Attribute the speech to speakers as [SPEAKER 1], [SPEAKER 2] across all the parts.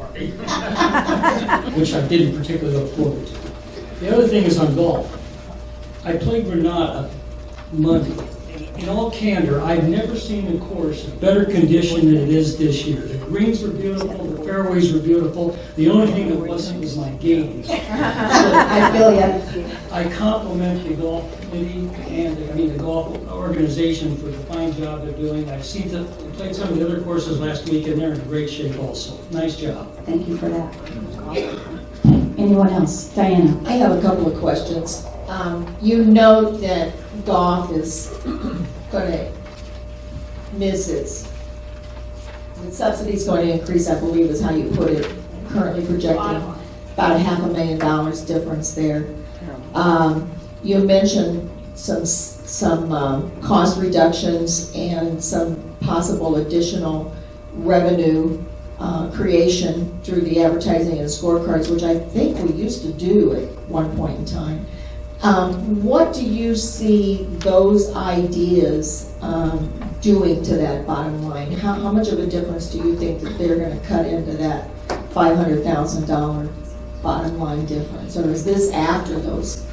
[SPEAKER 1] party, which I didn't particularly look forward to. The other thing is on golf. I played Granada Monday. In all candor, I've never seen the course in better condition than it is this year. The greens were beautiful, the fairways were beautiful. The only thing that wasn't was my games. So
[SPEAKER 2] I feel you.
[SPEAKER 1] I compliment the golf committee and the golf organization for the fine job they're doing. I've seen them, played some of the other courses last week and they're in great shape also. Nice job.
[SPEAKER 2] Thank you for that. Anyone else? Diana?
[SPEAKER 3] I have a couple of questions. You note that golf is going to miss its subsidy's going to increase, I believe is how you put it, currently projecting about $500,000 difference there. You mentioned some cost reductions and some possible additional revenue creation through the advertising and scorecards, which I think we used to do at one point in time. What do you see those ideas doing to that bottom line? How much of a difference do you think that they're going to cut into that $500,000 bottom line difference? Or is this after those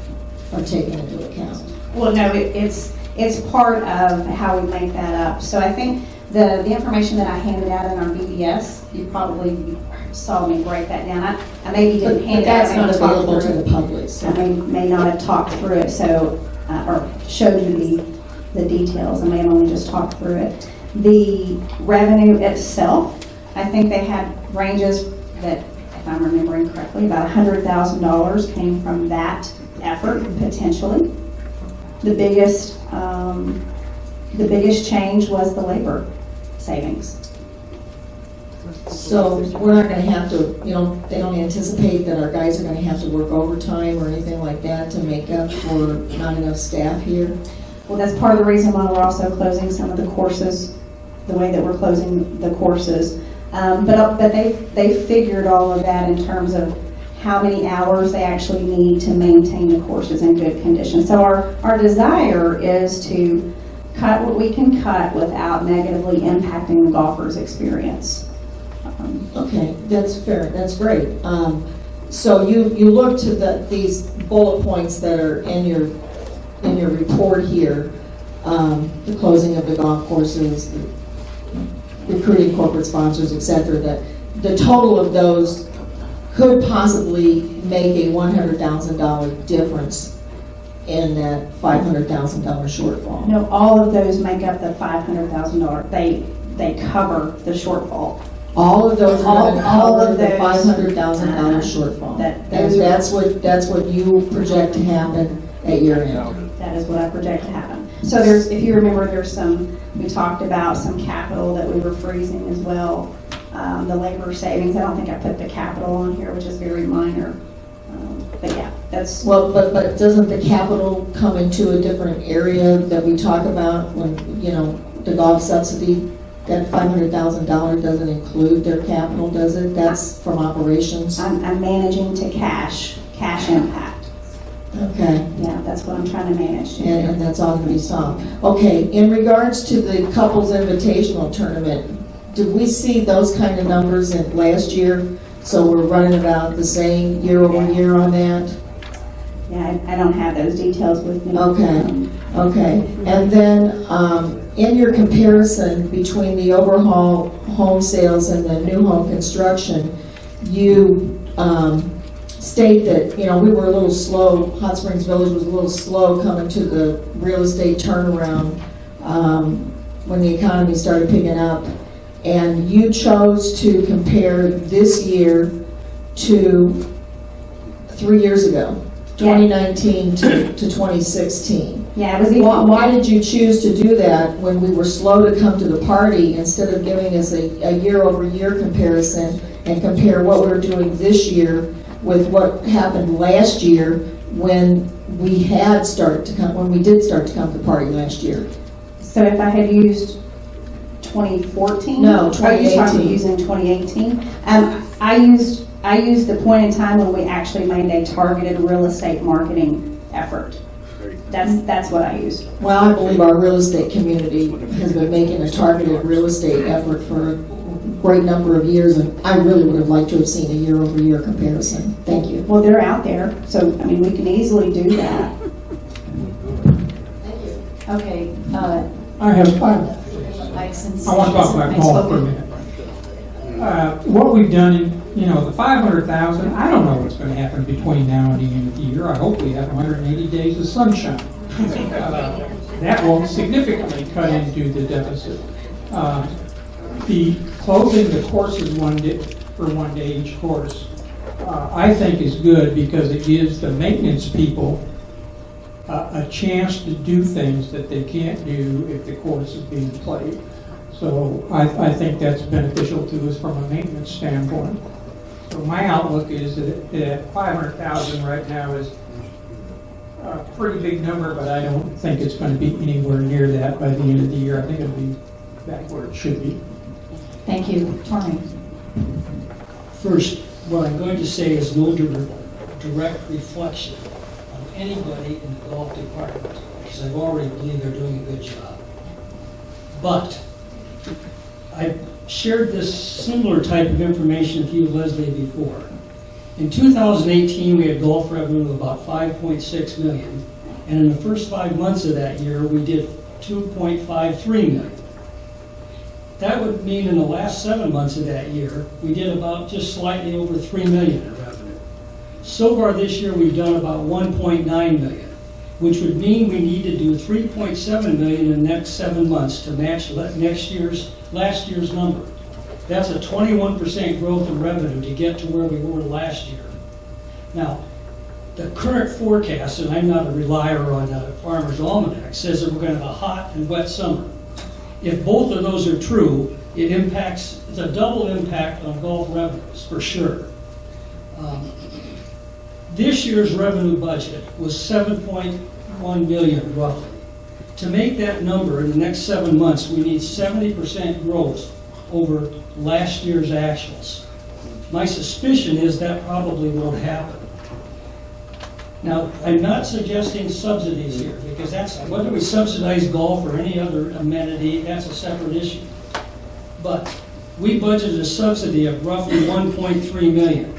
[SPEAKER 3] are taken into account?
[SPEAKER 4] Well, no, it's part of how we make that up. So I think the information that I handed out in our BDS, you probably saw me break that down. I maybe didn't hand it out.
[SPEAKER 3] That's not available to the public. So.
[SPEAKER 4] I may not have talked through it, so or showed you the details. I may have only just talked through it. The revenue itself, I think they had ranges that, if I'm remembering correctly, about $100,000 came from that effort potentially. The biggest change was the labor savings.
[SPEAKER 3] So we're not going to have to, they don't anticipate that our guys are going to have to work overtime or anything like that to make up for not enough staff here?
[SPEAKER 4] Well, that's part of the reason why we're also closing some of the courses, the way that we're closing the courses. But they figured all of that in terms of how many hours they actually need to maintain the courses in good condition. So our desire is to cut what we can cut without negatively impacting the golfer's experience.
[SPEAKER 3] Okay, that's fair. That's great. So you look to these bullet points that are in your report here, the closing of the golf courses, the recruiting corporate sponsors, etc. That the total of those could possibly make a $100,000 difference in that $500,000 shortfall.
[SPEAKER 4] No, all of those make up the $500,000. They cover the shortfall.
[SPEAKER 3] All of those are going to cover the $500,000 shortfall. That's what you project to happen at year end.
[SPEAKER 4] That is what I project to happen. So if you remember, we talked about some capital that we were freezing as well. The labor savings, I don't think I put the capital on here, which is very minor. But yeah, that's...
[SPEAKER 3] Well, but doesn't the capital come into a different area that we talk about when, the golf subsidy? That $500,000 doesn't include their capital, does it? That's from operations?
[SPEAKER 4] I'm managing to cash impact.
[SPEAKER 3] Okay.
[SPEAKER 4] Yeah, that's what I'm trying to manage.
[SPEAKER 3] And that's all going to be solved. Okay, in regards to the couples invitational tournament, did we see those kind of numbers in last year? So we're running about the same year over year on that?
[SPEAKER 4] Yeah, I don't have those details with me.
[SPEAKER 3] Okay. And then in your comparison between the overhaul home sales and the new home construction, you state that, we were a little slow, Hot Springs Village was a little slow coming to the real estate turnaround when the economy started picking up. And you chose to compare this year to 3 years ago, 2019 to 2016.
[SPEAKER 4] Yeah, it was
[SPEAKER 3] Why did you choose to do that when we were slow to come to the party instead of giving us a year-over-year comparison and compare what we're doing this year with what happened last year when we did start to come to the party last year?
[SPEAKER 4] So if I had used 2014?
[SPEAKER 3] No, 2018.
[SPEAKER 4] Are you talking using 2018? I used the point in time when we actually made a targeted real estate marketing effort. That's what I used.
[SPEAKER 3] Well, I believe our real estate community has been making a targeted real estate effort for great number of years, and I really would have liked to have seen a year-over-year comparison. Thank you.
[SPEAKER 4] Well, they're out there, so, I mean, we can easily do that.
[SPEAKER 3] Thank you.
[SPEAKER 4] Okay,
[SPEAKER 5] I have, I want to talk about golf for a minute. What we've done in, the 500,000, I don't know what's going to happen between now and the end of the year. I hope we have 180 days of sunshine. That will significantly cut into the deficit. The closing the courses for 1 day each course, I think is good because it gives the maintenance people a chance to do things that they can't do if the course is being played. So I think that's beneficial to us from a maintenance standpoint. So my outlook is that 500,000 right now is a pretty big number, but I don't think it's going to be anywhere near that by the end of the year. I think it'll be back where it should be.
[SPEAKER 4] thank you. Tony?
[SPEAKER 1] First, what I'm going to say is no direct reflection on anybody in the golf department, because I've already believe they're doing a good job. But I shared this similar type of information with you, Leslie, before. In 2018, we had golf revenue of about 5.6 million, and in the first 5 months of that year, we did 2.53 million. That would mean in the last 7 months of that year, we did about just slightly over 3 million in revenue. So far this year, we've done about 1.9 million, which would mean we need to do 3.7 million in the next 7 months to match last year's number. That's a 21% growth in revenue to get to where we were last year. Now, the current forecast, and I'm not a relier on Farmer's Almanac, says that we're going to have a hot and wet summer. If both of those are true, it's a double impact on golf revenues, for sure. This year's revenue budget was 7.1 million roughly. To make that number in the next 7 months, we need 70% growth over last year's actuals. My suspicion is that probably won't happen. Now, I'm not suggesting subsidies here, because whether we subsidize golf or any other amenity, that's a separate issue. But we budgeted a subsidy of roughly 1.3 million.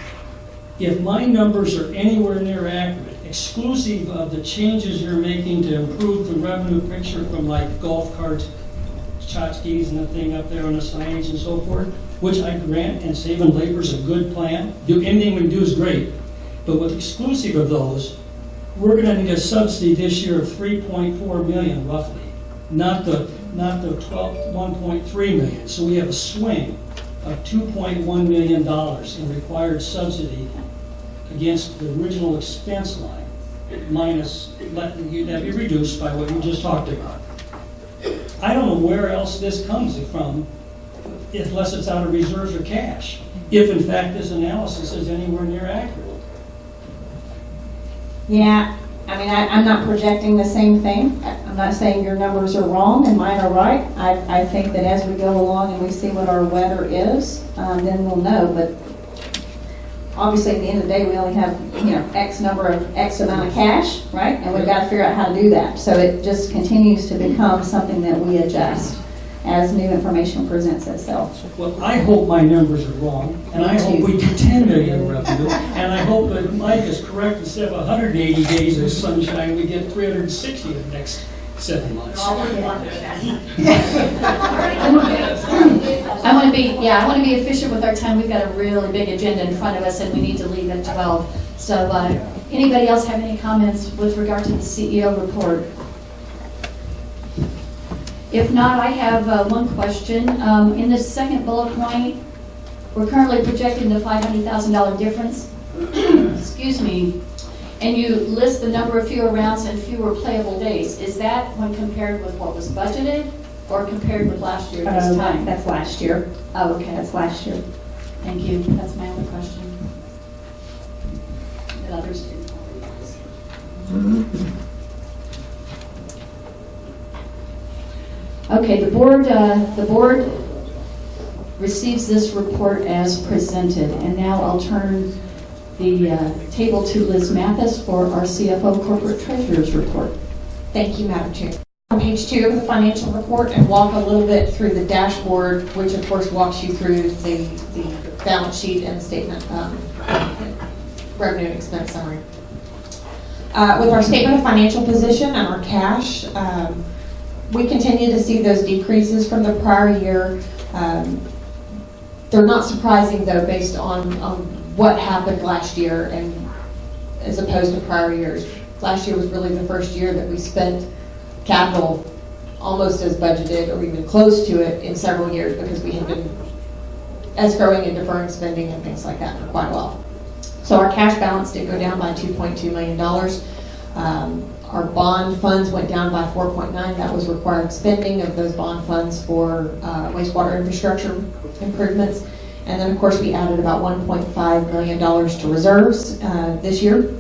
[SPEAKER 1] If my numbers are anywhere near accurate, exclusive of the changes you're making to improve the revenue picture from like golf carts, tchotchkes and the thing up there on the signage and so forth, which I grant, and saving labor is a good plan. Anything we do is great. But with exclusive of those, we're going to need a subsidy this year of 3.4 million roughly, not the 1.3 million. So we have a swing of $2.1 million in required subsidy against the original expense line, minus that'd be reduced by what you just talked about. I don't know where else this comes from, unless it's out of reserves or cash, if in fact this analysis is anywhere near accurate.
[SPEAKER 4] Yeah, I mean, I'm not projecting the same thing. I'm not saying your numbers are wrong and mine are right. I think that as we go along and we see what our weather is, then we'll know. But obviously, at the end of the day, we only have, X amount of cash, right? And we've got to figure out how to do that. So it just continues to become something that we adjust as new information presents itself.
[SPEAKER 1] Well, I hope my numbers are wrong, and I hope we do 10 million in revenue, and I hope that Mike is correct. Instead of 180 days of sunshine, we get 360 in the next 7 months.
[SPEAKER 2] I want to be efficient with our time. We've got a really big agenda in front of us, and we need to leave at 12. So, anybody else have any comments with regard to the CEO report? If not, I have one question. In the second bullet point, we're currently projecting the $500,000 difference. Excuse me. And you list the number of fewer rounds and fewer playable days. Is that when compared with what was budgeted or compared with last year at this time?
[SPEAKER 4] That's last year.
[SPEAKER 2] Oh, okay.
[SPEAKER 4] That's last year.
[SPEAKER 2] Thank you. That's my only question. That others didn't already ask. Okay, the board receives this report as presented, and now I'll turn the table to Liz Mathis for our CFO Corporate Treasurer's report.
[SPEAKER 3] Thank you, Madam Chair. On page 2 of the financial report and walk a little bit through the dashboard, which of course walks you through the balance sheet and the statement, revenue and expense summary. With our statement of financial position and our cash, we continue to see those decreases from the prior year. They're not surprising though, based on what happened last year and as opposed to prior years. Last year was really the first year that we spent capital almost as budgeted or even close to it in several years because we had been escrowing and deferring spending and things like that for quite a while. So our cash balance did go down by $2.2 million. Our bond funds went down by 4.9. That was required spending of those bond funds for wastewater infrastructure improvements. And then of course we added about $1.5 million to reserves this year.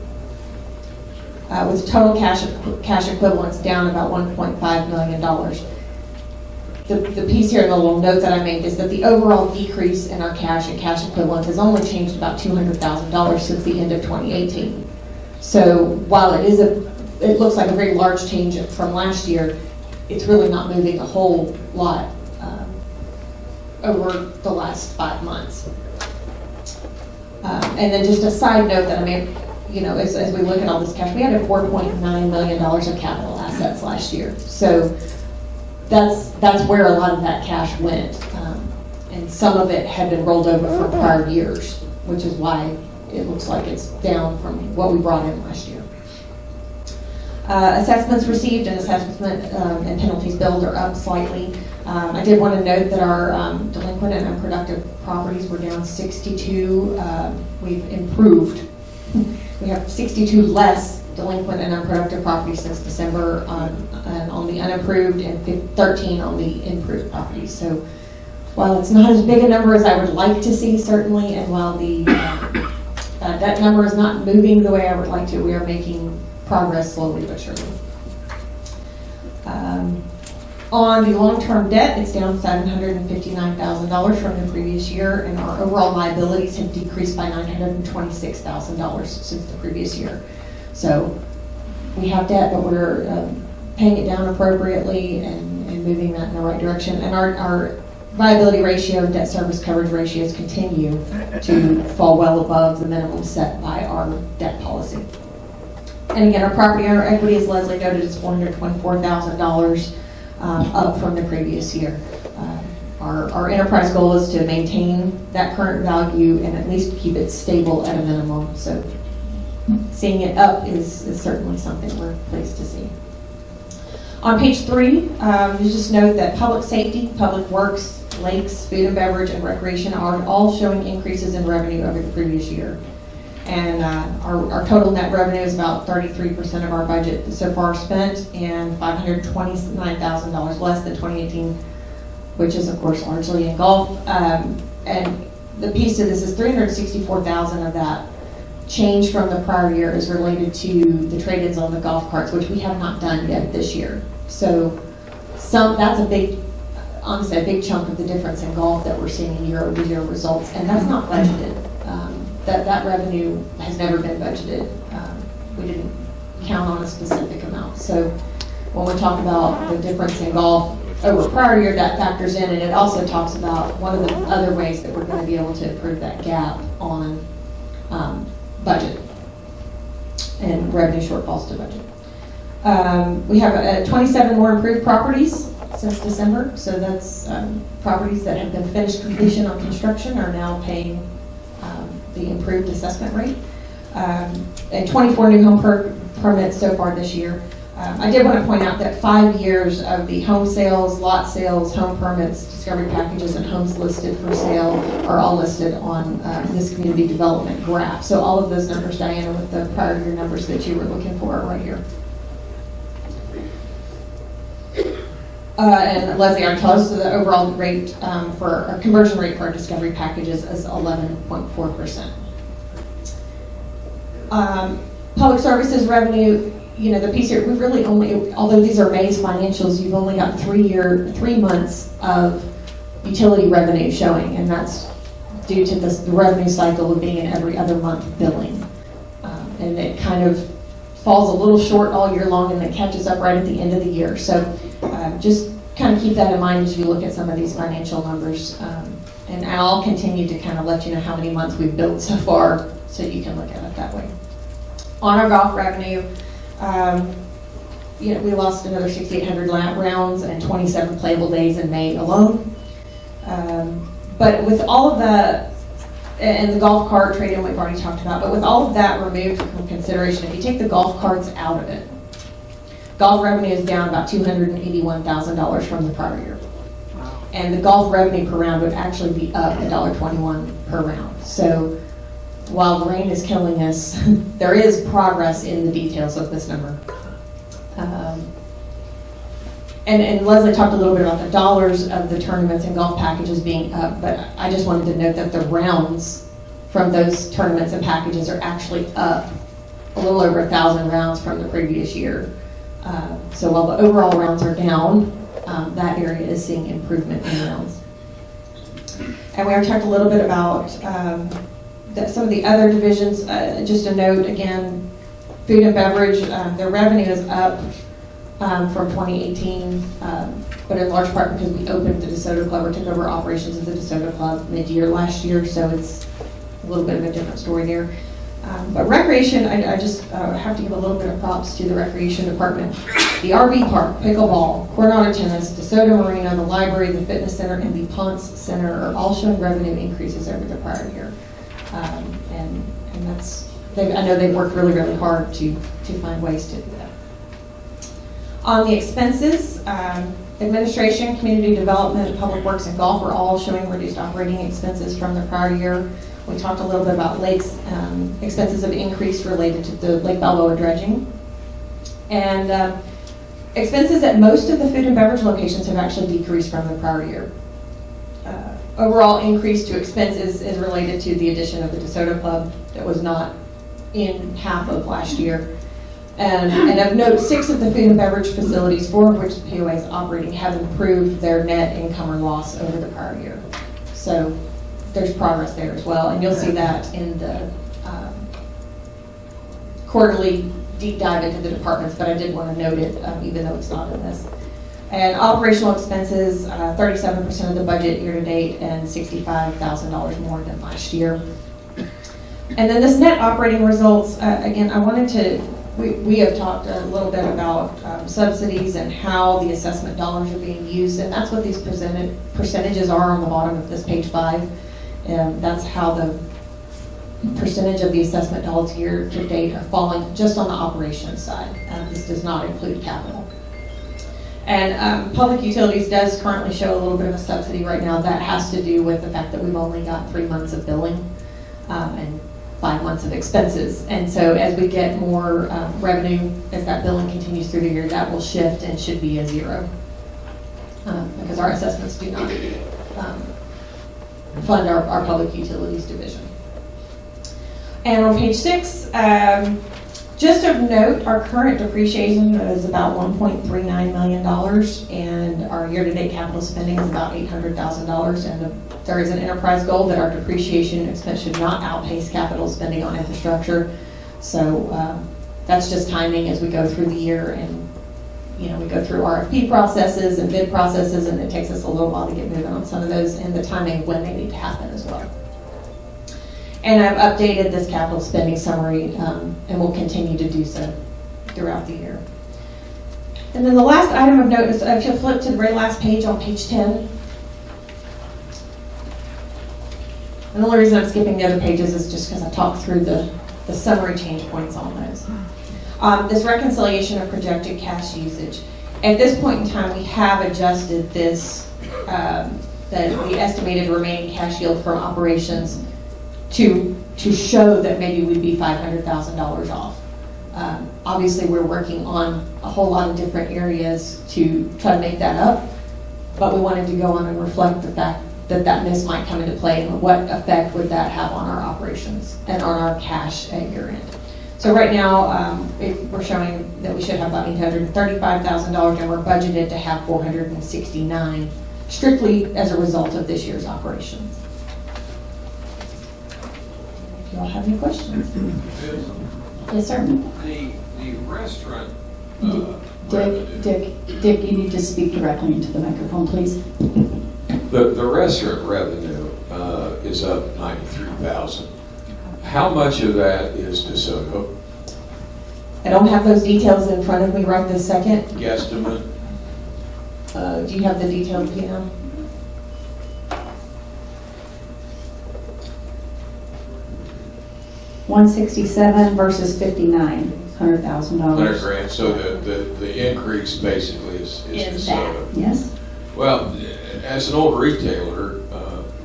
[SPEAKER 3] With total cash equivalents down about $1.5 million. The piece here, the little note that I made, is that the overall decrease in our cash and cash equivalents has only changed about $200,000 since the end of 2018. So while it looks like a very large change from last year, it's really not moving a whole lot over the last 5 months. And then just a side note that I made. As we look at all this cash, we had $4.9 million of capital assets last year. So that's where a lot of that cash went. And some of it had been rolled over from prior years, which is why it looks like it's down from what we brought in last year. Assessments received and assessment and penalties billed are up slightly. I did want to note that our delinquent and unproductive properties were down 62. We've improved. We have 62 less delinquent and unproductive properties since December on the unapproved and 13 on the improved properties. So while it's not as big a number as I would like to see, certainly, and while that number is not moving the way I would like to, we are making progress slowly but surely. On the long-term debt, it's down $759,000 from the previous year, and our overall liabilities have decreased by $926,000 since the previous year. So we have debt, but we're paying it down appropriately and moving that in the right direction. And our liability ratio and debt service coverage ratios continue to fall well above the minimum set by our debt policy. And again, our property owner equity, as Leslie noted, is $424,000. Up from the previous year. Our enterprise goal is to maintain that current value and at least keep it stable at a minimum. So seeing it up is certainly something we're pleased to see. On page 3, you just note that public safety, public works, lakes, food and beverage, and recreation are all showing increases in revenue over the previous year. And our total net revenue is about 33% of our budget so far spent, and $529,000 less than 2018, which is of course largely in golf. And the piece of this is $364,000 of that change from the prior year is related to the trade-ins on the golf carts, which we have not done yet this year. So that's honestly a big chunk of the difference in golf that we're seeing in year-over-year results, and that's not budgeted. That revenue has never been budgeted. We didn't count on a specific amount. So when we talk about the difference in golf over prior year, that factors in, and it also talks about one of the other ways that we're going to be able to improve that gap on budget and revenue shortfalls to budget. We have 27 more improved properties since December, so that's properties that have been finished completion on construction are now paying the improved assessment rate, and 24 new home permits so far this year. I did want to point out that 5 years of the home sales, lot sales, home permits, discovery packages, and homes listed for sale are all listed on this community development graph. So all of those numbers, Diana, with the prior year numbers that you were looking for are right here. And Leslie already told us the overall rate for our conversion rate for our discovery packages is 11.4%. Public services revenue, the piece here, we've really only, although these are May's financials, you've only got 3 months of utility revenue showing, and that's due to the revenue cycle of being in every other month billing. And it kind of falls a little short all year long and then catches up right at the end of the year. So just kind of keep that in mind as you look at some of these financial numbers. And I'll continue to kind of let you know how many months we've built so far so you can look at it that way. On our golf revenue, we lost another 6,800 rounds and 27 playable days in May alone. But with all of the, and the golf cart trade-in we've already talked about, but with all of that removed from consideration, if you take the golf carts out of it, golf revenue is down about $281,000 from the prior year. And the golf revenue per round would actually be up $1.21 per round. So while the rain is killing us, there is progress in the details of this number. And Leslie talked a little bit about the dollars of the tournaments and golf packages being up, but I just wanted to note that the rounds from those tournaments and packages are actually up a little over 1,000 rounds from the previous year. So while the overall rounds are down, that area is seeing improvement in rounds. And we already talked a little bit about some of the other divisions. Just a note again, food and beverage, their revenue is up from 2018, but in large part because we opened the DeSoto Club or took over operations of the DeSoto Club mid-year last year, so it's a little bit of a different story there. But recreation, I just have to give a little bit of props to the recreation department. The RV park, pickleball, Coronado tennis, DeSoto Marina, the library, the fitness center, and the Ponce Center are all showing revenue increases over the prior year. And that's, I know they've worked really, really hard to find ways to do that. On the expenses, administration, community development, public works, and golf are all showing reduced operating expenses from the prior year. We talked a little bit about lakes. Expenses have increased related to the Lake Balboa dredging. And expenses at most of the food and beverage locations have actually decreased from the prior year. Overall increase to expenses is related to the addition of the DeSoto Club that was not in half of last year. And of note, 6 of the food and beverage facilities, 4 of which the POA is operating, have improved their net income or loss over the prior year. So there's progress there as well, and you'll see that in the quarterly deep dive into the departments, but I did want to note it, even though it's not in this. And operational expenses, 37% of the budget year to date and $65,000 more than last year. And then this net operating results, again, I wanted to, we have talked a little bit about subsidies and how the assessment dollars are being used, and that's what these percentages are on the bottom of this page 5. And that's how the percentage of the assessment dollars year to date are falling just on the operations side. This does not include capital. And public utilities does currently show a little bit of a subsidy right now. That has to do with the fact that we've only got 3 months of billing and 5 months of expenses. And so as we get more revenue, as that billing continues through the year, that will shift and should be a 0 because our assessments do not fund our public utilities division. And on page 6, just of note, our current depreciation is about $1.39 million, and our year-to-date capital spending is about $800,000. And there is an enterprise goal that our depreciation expense should not outpace capital spending on infrastructure. So that's just timing as we go through the year, and we go through RFP processes and bid processes, and it takes us a little while to get moving on some of those, and the timing of when they need to happen as well. And I've updated this capital spending summary, and will continue to do so throughout the year. And then the last item of note is, if you'll flip to the very last page on page 10. And the only reason I'm skipping the other pages is just because I talked through the summary change points on those. This reconciliation of projected cash usage. At this point in time, we have adjusted this, the estimated remaining cash yield from operations to show that maybe we'd be $500,000 off. Obviously, we're working on a whole lot of different areas to try to make that up, but we wanted to go on and reflect the fact that miss might come into play, and what effect would that have on our operations and on our cash at year end. So right now, we're showing that we should have about $835,000, and we're budgeted to have $469,000, strictly as a result of this year's operations. If y'all have any questions? Yes, sir.
[SPEAKER 6] The the restaurant
[SPEAKER 2] Dick, you need to speak directly into the microphone, please.
[SPEAKER 6] the restaurant revenue is up 93,000. How much of that is DeSoto?
[SPEAKER 3] I don't have those details in front of me right this second.
[SPEAKER 6] Guesstimate?
[SPEAKER 3] Do you have the details, Pam?
[SPEAKER 4] $167 versus $59, $100,000.
[SPEAKER 6] 100 grand. So the increase basically is
[SPEAKER 4] Is that,
[SPEAKER 6] DeSoto.
[SPEAKER 4] yes?
[SPEAKER 6] Well, as an old retailer,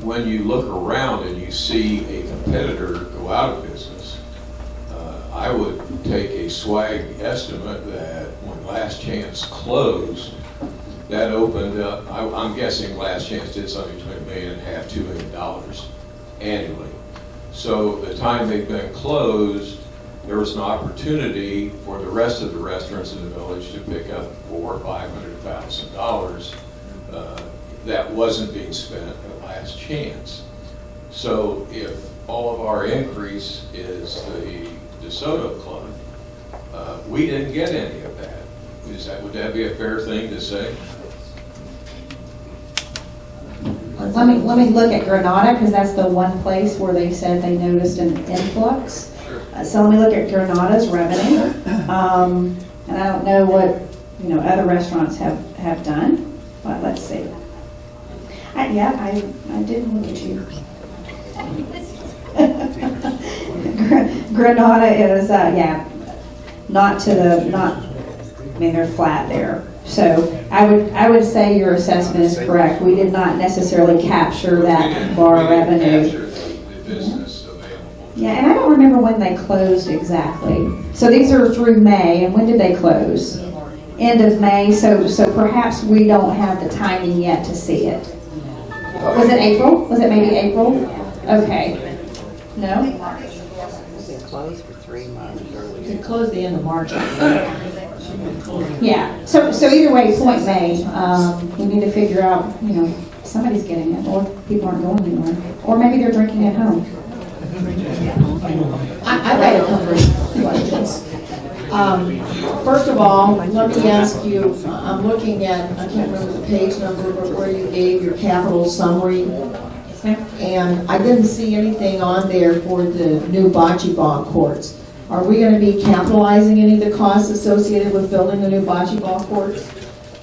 [SPEAKER 6] when you look around and you see a competitor go out of business, I would take a swag estimate that when Last Chance closed, that opened up, I'm guessing Last Chance did something between $1.5 million and $2 million annually. So the time they've been closed, there was an opportunity for the rest of the restaurants in the village to pick up $400,000 or $500,000 that wasn't being spent at Last Chance. So if all of our increase is the DeSoto Club, we didn't get any of that. Would that be a fair thing to say?
[SPEAKER 4] Let me look at Granada, because that's the one place where they said they noticed an influx. So let me look at Granada's revenue. And I don't know what, other restaurants have done, but let's see. I did look at you. Granada is, they're flat there. So I would say your assessment is correct. We did not necessarily capture that bar
[SPEAKER 6] We didn't
[SPEAKER 4] revenue.
[SPEAKER 6] capture the business available.
[SPEAKER 4] Yeah, and I don't remember when they closed exactly. So these are through May, and when did they close? End of May, so perhaps we don't have the timing yet to see it. Was it April? Was it maybe April? Okay. No?
[SPEAKER 7] It closed for 3 months earlier.
[SPEAKER 3] It closed the end of March.
[SPEAKER 4] Yeah, so either way, point made. We need to figure out, somebody's getting it, or people aren't going anywhere. Or maybe they're drinking at home.
[SPEAKER 3] I've got a couple of questions. First of all, let me ask you, I'm looking at, I can't remember the page number, but where you gave your capital summary. And I didn't see anything on there for the new bocce ball courts. Are we going to be capitalizing any of the costs associated with building the new bocce ball courts?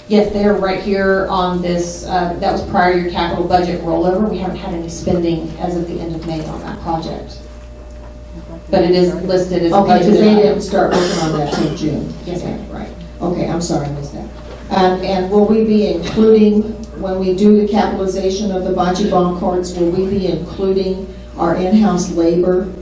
[SPEAKER 8] Yes, they're right here on this, that was prior to your capital budget rollover. We haven't had any spending as of the end of May on that project. But it is listed as a
[SPEAKER 3] Okay, because
[SPEAKER 8] budgeted
[SPEAKER 3] they
[SPEAKER 8] item.
[SPEAKER 3] didn't start working on that till June.
[SPEAKER 8] Yes, ma'am.
[SPEAKER 3] Right. Okay, I'm sorry, I missed that. And will we be including, when we do the capitalization of the bocce ball courts, will we be including our in-house labor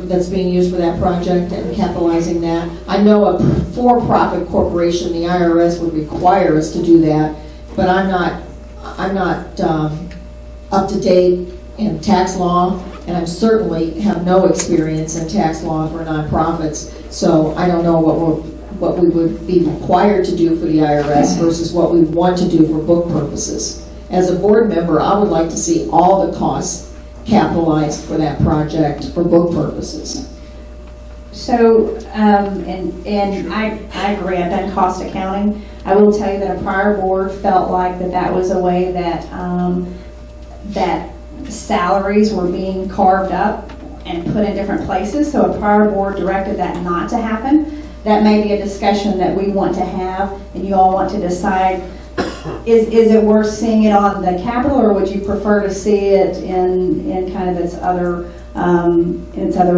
[SPEAKER 3] that's being used for that project and capitalizing that? I know a for-profit corporation, the IRS, would require us to do that, but I'm not up to date in tax law, and I certainly have no experience in tax law for nonprofits, so I don't know what we would be required to do for the IRS versus what we want to do for book purposes. As a board member, I would like to see all the costs capitalized for that project for book purposes.
[SPEAKER 4] So, and I agree, I've done cost accounting. I will tell you that a prior board felt like that was a way that, that salaries were being carved up and put in different places, so a prior board directed that not to happen. That may be a discussion that we want to have, and you all want to decide, is it worth seeing it on the capital, or would you prefer to see it in kind of its other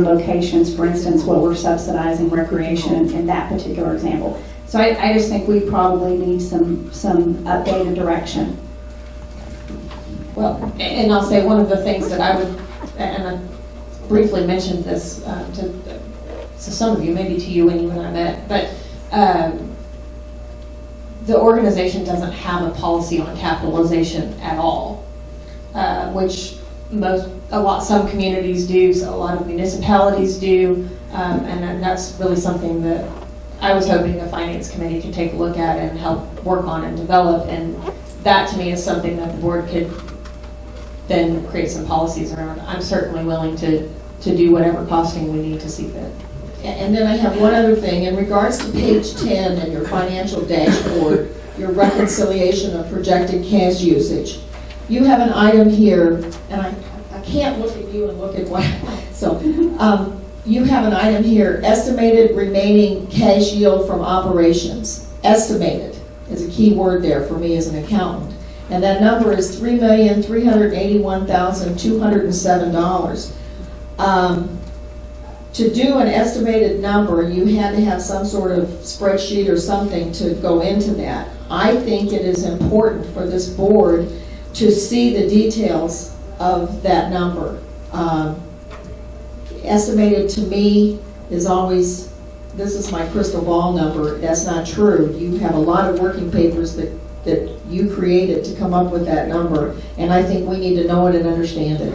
[SPEAKER 4] locations, for instance, what we're subsidizing recreation in that particular example. So I just think we probably need some updated direction.
[SPEAKER 8] Well, and I'll say one of the things that I would, and I briefly mentioned this to some of you, maybe to you when you and I met, but the organization doesn't have a policy on capitalization at all, which some communities do, so a lot of municipalities do, and that's really something that I was hoping the Finance Committee could take a look at and help work on and develop, and that to me is something that the board could then create some policies around. I'm certainly willing to do whatever costing we need to see fit.
[SPEAKER 3] And then I have one other thing, in regards to page 10 and your financial dashboard, your reconciliation of projected cash usage. You have an item here, and I can't look at you and look at what, so, you have an item here, estimated remaining cash yield from operations. Estimated is a key word there for me as an accountant. And that number is $3,381,207. To do an estimated number, you had to have some sort of spreadsheet or something to go into that. I think it is important for this board to see the details of that number. Estimated to me is always, this is my crystal ball number. That's not true. You have a lot of working papers that you created to come up with that number, and I think we need to know it and understand it.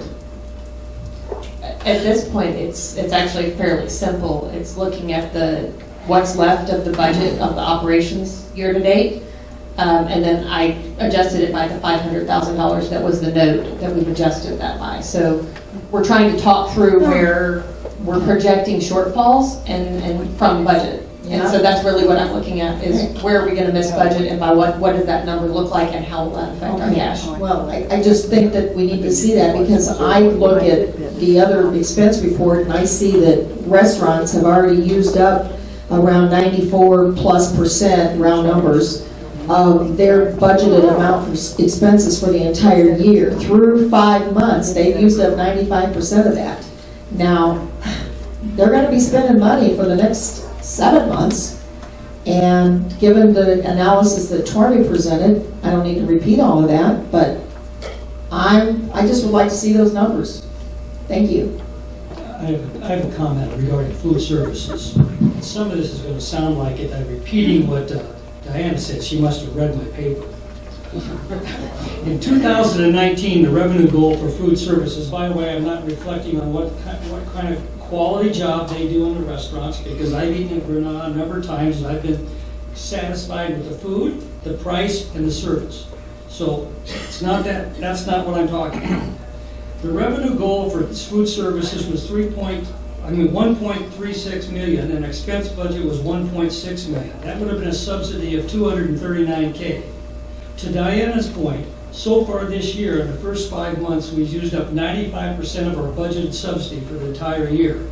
[SPEAKER 8] At this point, it's actually fairly simple. It's looking at what's left of the budget of the operations year-to-date, and then I adjusted it by the $500,000 that was the note that we've adjusted that by. So we're trying to talk through where we're projecting shortfalls and from budget. And so that's really what I'm looking at, is where are we going to miss budget, and by what does that number look like, and how will that affect our cash?
[SPEAKER 3] Well, I just think that we need to see that, because I look at the other expense report and I see that restaurants have already used up around 94+%, round numbers, of their budgeted amount for expenses for the entire year. Through 5 months, they've used up 95% of that. Now, they're going to be spending money for the next 7 months, and given the analysis that Tormy presented, I don't need to repeat all of that, but I just would like to see those numbers. Thank you.
[SPEAKER 1] I have a comment regarding food services. Some of this is going to sound like it. I'm repeating what Diana said. She must have read my paper. In 2019, the revenue goal for food services, by the way, I'm not reflecting on what kind of quality job they do in the restaurants, because I've eaten at Granada a number of times and I've been satisfied with the food, the price, and the service. So it's not that's not what I'm talking about. The revenue goal for food services was 1.36 million, and expense budget was 1.6 million. That would have been a subsidy of $239K. To Diana's point, so far this year, in the first 5 months, we've used up 95% of our budgeted subsidy for the entire year.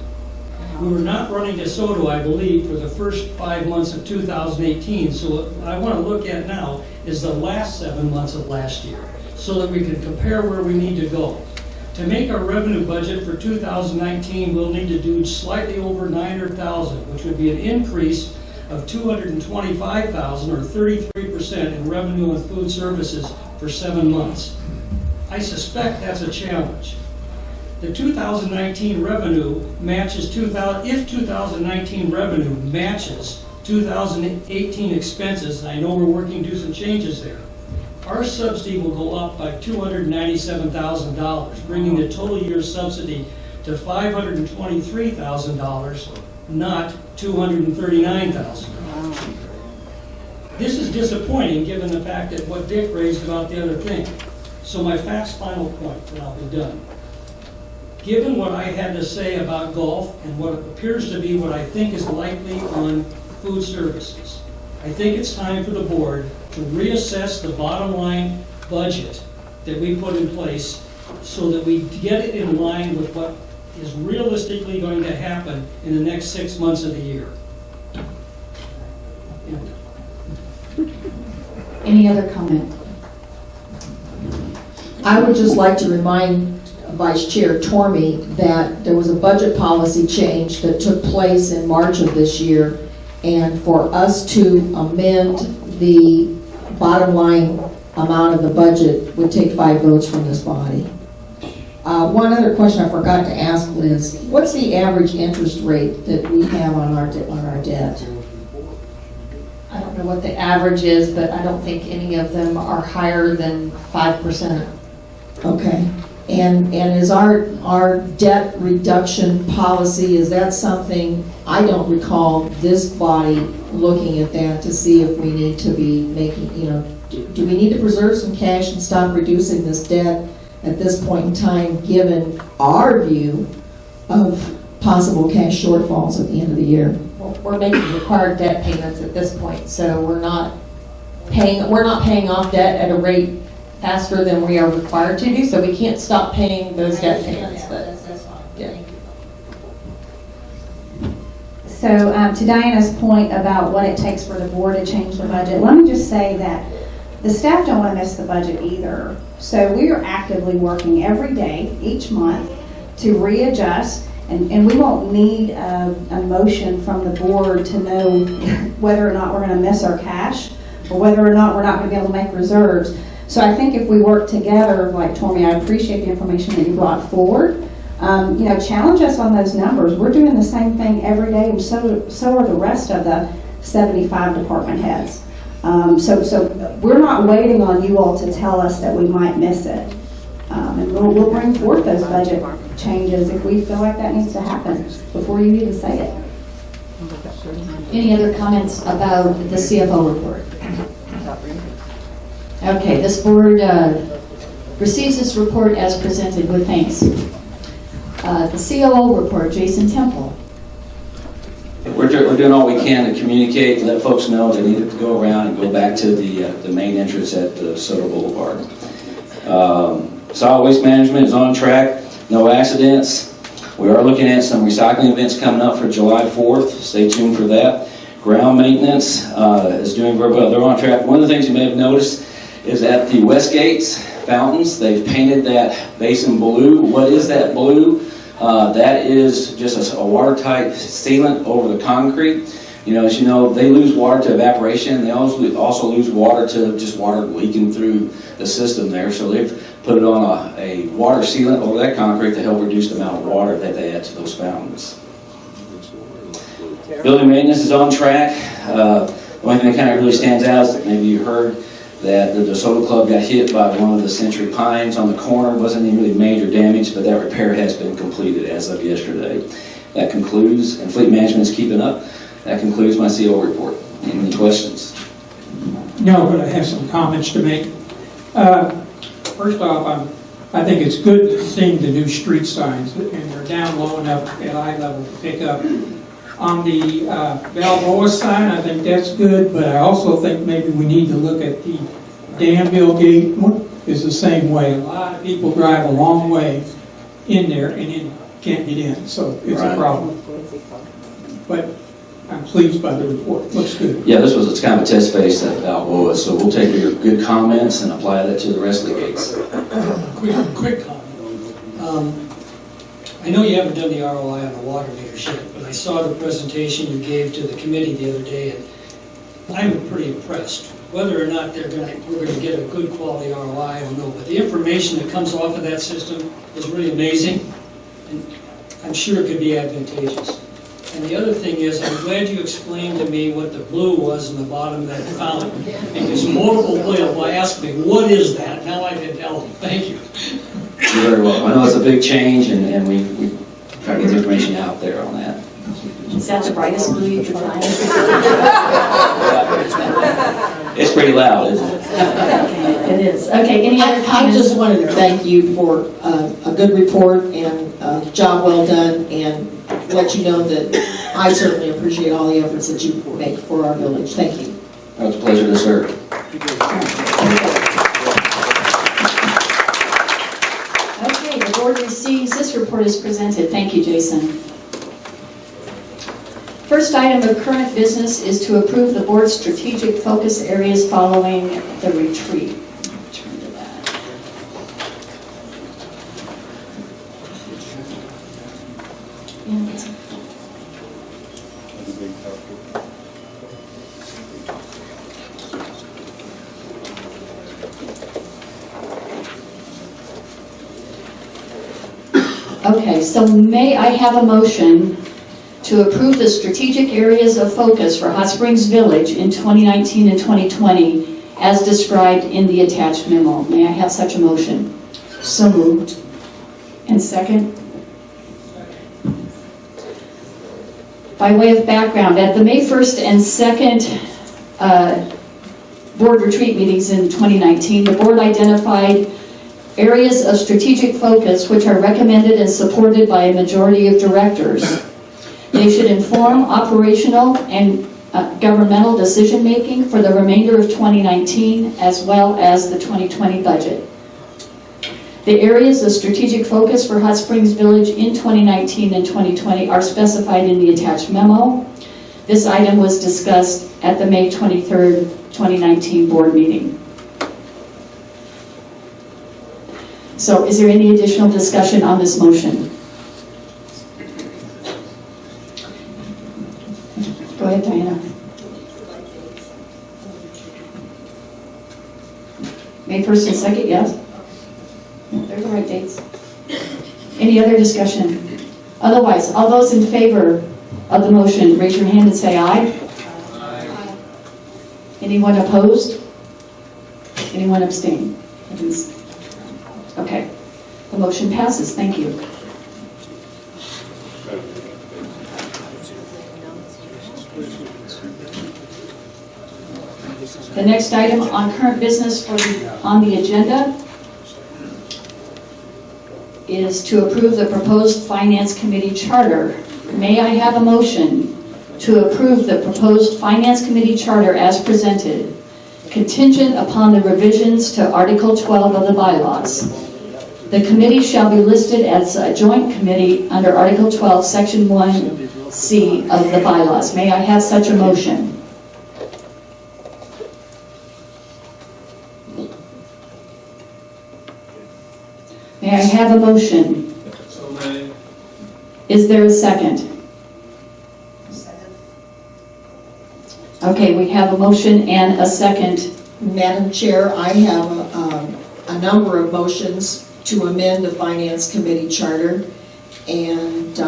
[SPEAKER 1] We were not running DeSoto, I believe, for the first 5 months of 2018, so what I want to look at now is the last 7 months of last year, so that we can compare where we need to go. To make our revenue budget for 2019, we'll need to do slightly over $900,000, which would be an increase of $225,000 or 33% in revenue and food services for 7 months. I suspect that's a challenge. The 2019 revenue matches if 2019 revenue matches 2018 expenses, and I know we're working to do some changes there, our subsidy will go up by $297,000, bringing the total year subsidy to $523,000, not $239,000. This is disappointing given the fact that what Dick raised about the other thing. So my final point, and I'll be done. Given what I had to say about golf and what appears to be what I think is likely on food services, I think it's time for the board to reassess the bottom line budget that we put in place so that we get it in line with what is realistically going to happen in the next 6 months of the year.
[SPEAKER 2] Any other comment?
[SPEAKER 3] I would just like to remind Vice Chair Tormy that there was a budget policy change that took place in March of this year, and for us to amend the bottom line amount of the budget would take 5 votes from this body. One other question I forgot to ask, Liz. What's the average interest rate that we have on our debt?
[SPEAKER 8] I don't know what the average is, but I don't think any of them are higher than 5%.
[SPEAKER 3] Okay. And is our debt reduction policy, is that something, I don't recall this body looking at that to see if we need to be making, do we need to preserve some cash and stop reducing this debt at this point in time, given our view of possible cash shortfalls at the end of the year.
[SPEAKER 8] We're making required debt payments at this point, so we're not paying off debt at a rate faster than we are required to do, so we can't stop paying those debt payments, but, yeah.
[SPEAKER 4] So to Diana's point about what it takes for the board to change the budget, let me just say that the staff don't want to miss the budget either. So we are actively working every day, each month, to readjust, and we won't need a motion from the board to know whether or not we're going to miss our cash or whether or not we're not going to be able to make reserves. So I think if we work together, like Tormy, I appreciate the information that you brought forward. Challenge us on those numbers. We're doing the same thing every day, and so are the rest of the 75 department heads. So we're not waiting on you all to tell us that we might miss it. And we'll bring forth those budget changes if we feel like that needs to happen before you even say it.
[SPEAKER 2] Any other comments about the CFO report? Okay, this board receives this report as presented with thanks. The COO report, Jason Temple.
[SPEAKER 9] We're doing all we can to communicate, to let folks know they need to go around and go back to the main entrance at the Soto Boulevard. Solid waste management is on track, no accidents. We are looking at some recycling events coming up for July 4th. Stay tuned for that. Ground maintenance is doing very well. They're on track. One of the things you may have noticed is at the West Gates fountains, they've painted that basin blue. What is that blue? That is just a watertight sealant over the concrete. As you know, they lose water to evaporation. They also lose water to just water leaking through the system there. So they've put it on a water sealant over that concrete to help reduce the amount of water that they add to those fountains. Building maintenance is on track. The only thing that kind of really stands out is that maybe you heard that the DeSoto Club got hit by one of the century pines on the corner. It wasn't any really major damage, but that repair has been completed as of yesterday. That concludes, and fleet management is keeping up. That concludes my CO report. Any questions?
[SPEAKER 5] No, but I have some comments to make. First off, I think it's good seeing the new street signs, and they're down low enough at eye level to pick up. On the Balboa sign, I think that's good, but I also think maybe we need to look at the Danville gate. Is the same way. A lot of people drive a long way in there and then can't get in, so it's a problem. But I'm pleased by the report. Looks good.
[SPEAKER 9] Yeah, it's kind of a test phase at Balboa, so we'll take your good comments and apply that to the rest of the gates.
[SPEAKER 1] Quick comment. I know you haven't done the ROI on the water meters yet, but I saw the presentation you gave to the committee the other day, and I'm pretty impressed. Whether or not we're going to get a good quality ROI, I don't know, but the information that comes off of that system is really amazing, and I'm sure it could be advantageous. And the other thing is, I'm glad you explained to me what the blue was in the bottom of that fountain, because multiple people asked me, what is that? Now I can tell them. Thank you.
[SPEAKER 9] You're very welcome. I know it's a big change, and we try to get the information out there on that.
[SPEAKER 2] Is that the brightest blue you can find?
[SPEAKER 9] It's pretty loud, isn't it?
[SPEAKER 2] It is. Okay, any other
[SPEAKER 3] I
[SPEAKER 2] comments?
[SPEAKER 3] just wanted to thank you for a good report and a job well done, and let you know that I certainly appreciate all the efforts that you make for our village. Thank you.
[SPEAKER 9] It's a pleasure to serve.
[SPEAKER 2] Okay, the board receives this report as presented. Thank you, Jason. First item of current business is to approve the board's strategic focus areas following the retreat. Turn to that. Yeah, that's it. Okay, so may I have a motion to approve the strategic areas of focus for Hot Springs Village in 2019 and 2020 as described in the attached memo? May I have such a motion? So moved. And second? By way of background, at the May 1st and 2nd board retreat meetings in 2019, the board identified areas of strategic focus which are recommended and supported by a majority of directors. They should inform operational and governmental decision-making for the remainder of 2019 as well as the 2020 budget. The areas of strategic focus for Hot Springs Village in 2019 and 2020 are specified in the attached memo. This item was discussed at the May 23rd, 2019 board meeting. So is there any additional discussion on this motion? Go ahead, Diana. May 1st and 2nd, yes? They're the right dates. Any other discussion? Otherwise, all those in favor of the motion, raise your hand and say aye. Aye. Anyone opposed? Anyone abstain? Okay. The motion passes. Thank you. The next item on current business on the agenda is to approve the proposed Finance Committee charter. May I have a motion to approve the proposed Finance Committee charter as presented, contingent upon the revisions to Article 12 of the bylaws? The committee shall be listed as a joint committee under Article 12, Section 1C of the bylaws. May I have such a motion? May I have a motion?
[SPEAKER 6] So many.
[SPEAKER 2] Is there a second? Okay, we have a motion and a second.
[SPEAKER 3] Madam Chair, I have a number of motions to amend the Finance Committee charter, and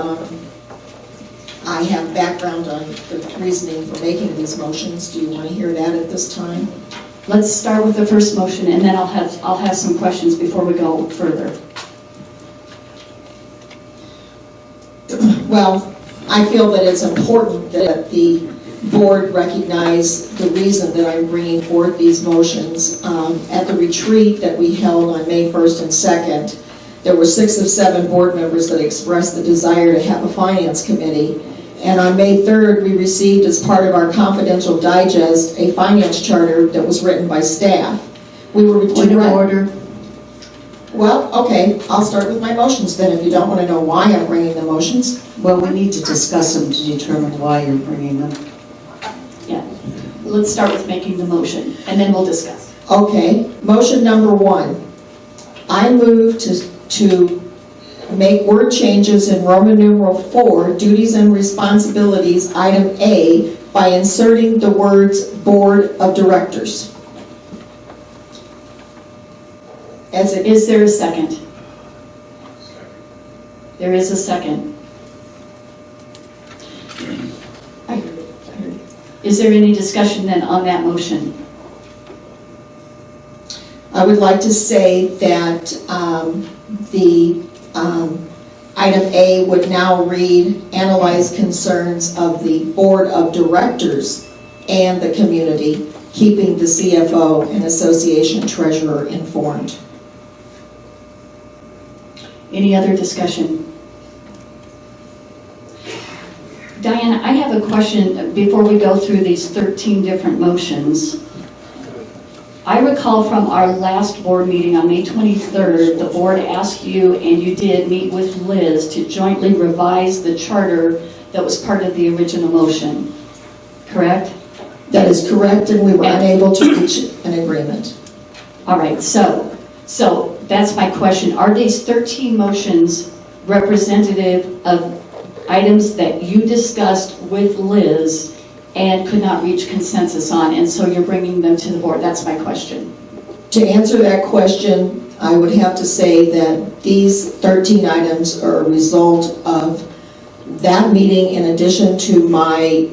[SPEAKER 3] I have background on the reasoning for making these motions. Do you want to hear that at this time?
[SPEAKER 2] Let's start with the first motion, and then I'll have some questions before we go further.
[SPEAKER 3] Well, I feel that it's important that the board recognize the reason that I'm bringing forth these motions. At the retreat that we held on May 1st and 2nd, there were 6 of 7 board members that expressed the desire to have a finance committee. And on May 3rd, we received as part of our confidential digest a finance charter that was written by staff. We were
[SPEAKER 2] Point of order.
[SPEAKER 3] Well, okay, I'll start with my motions then, if you don't want to know why I'm bringing the motions.
[SPEAKER 7] Well, we need to discuss them to determine why you're bringing them.
[SPEAKER 2] Yeah. Let's start with making the motion, and then we'll discuss.
[SPEAKER 3] Okay, motion number 1. I move to make word changes in Roman numeral 4, duties and responsibilities, item A, by inserting the words Board of Directors.
[SPEAKER 2] Is there a second? There is a second. Is there any discussion then on that motion?
[SPEAKER 3] I would like to say that the item A would now read, analyze concerns of the Board of Directors and the community, keeping the CFO and association treasurer informed.
[SPEAKER 2] Any other discussion? Diana, I have a question before we go through these 13 different motions. I recall from our last board meeting on May 23rd, the board asked you, and you did, meet with Liz to jointly revise the charter that was part of the original motion, correct?
[SPEAKER 3] That is correct, and we were unable to reach an agreement.
[SPEAKER 2] All right, so that's my question. Are these 13 motions representative of items that you discussed with Liz and could not reach consensus on, and so you're bringing them to the board? That's my question.
[SPEAKER 3] To answer that question, I would have to say that these 13 items are a result of that meeting, in addition to my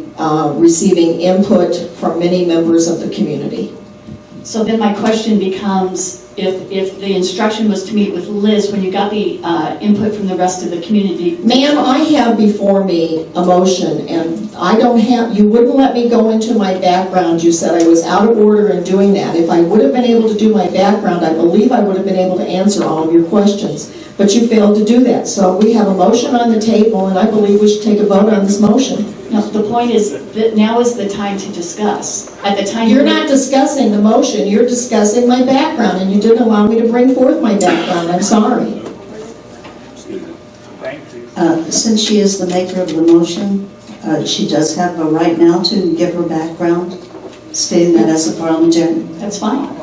[SPEAKER 3] receiving input from many members of the community.
[SPEAKER 2] So then my question becomes, if the instruction was to meet with Liz, when you got the input from the rest of the community.
[SPEAKER 3] Ma'am, I have before me a motion, and I don't have, you wouldn't let me go into my background. You said I was out of order in doing that. If I would have been able to do my background, I believe I would have been able to answer all of your questions. But you failed to do that. So we have a motion on the table, and I believe we should take a vote on this motion.
[SPEAKER 2] No, the point is that now is the time to discuss. At the time.
[SPEAKER 3] You're not discussing the motion, you're discussing my background, and you didn't allow me to bring forth my background. I'm sorry.
[SPEAKER 10] Since she is the maker of the motion, she does have a right now to give her background, stating that as a parliamentarian.
[SPEAKER 2] That's fine.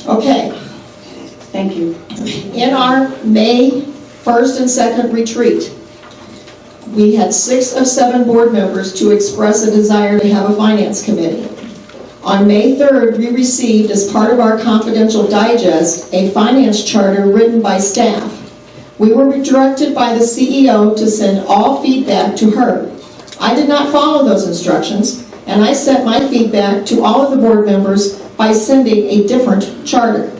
[SPEAKER 3] Okay.
[SPEAKER 2] Thank you.
[SPEAKER 3] In our May 1st and 2nd retreat, we had 6 of 7 board members to express a desire to have a finance committee. On May 3rd, we received, as part of our confidential digest, a finance charter written by staff. We were directed by the CEO to send all feedback to her. I did not follow those instructions, and I sent my feedback to all of the board members by sending a different charter.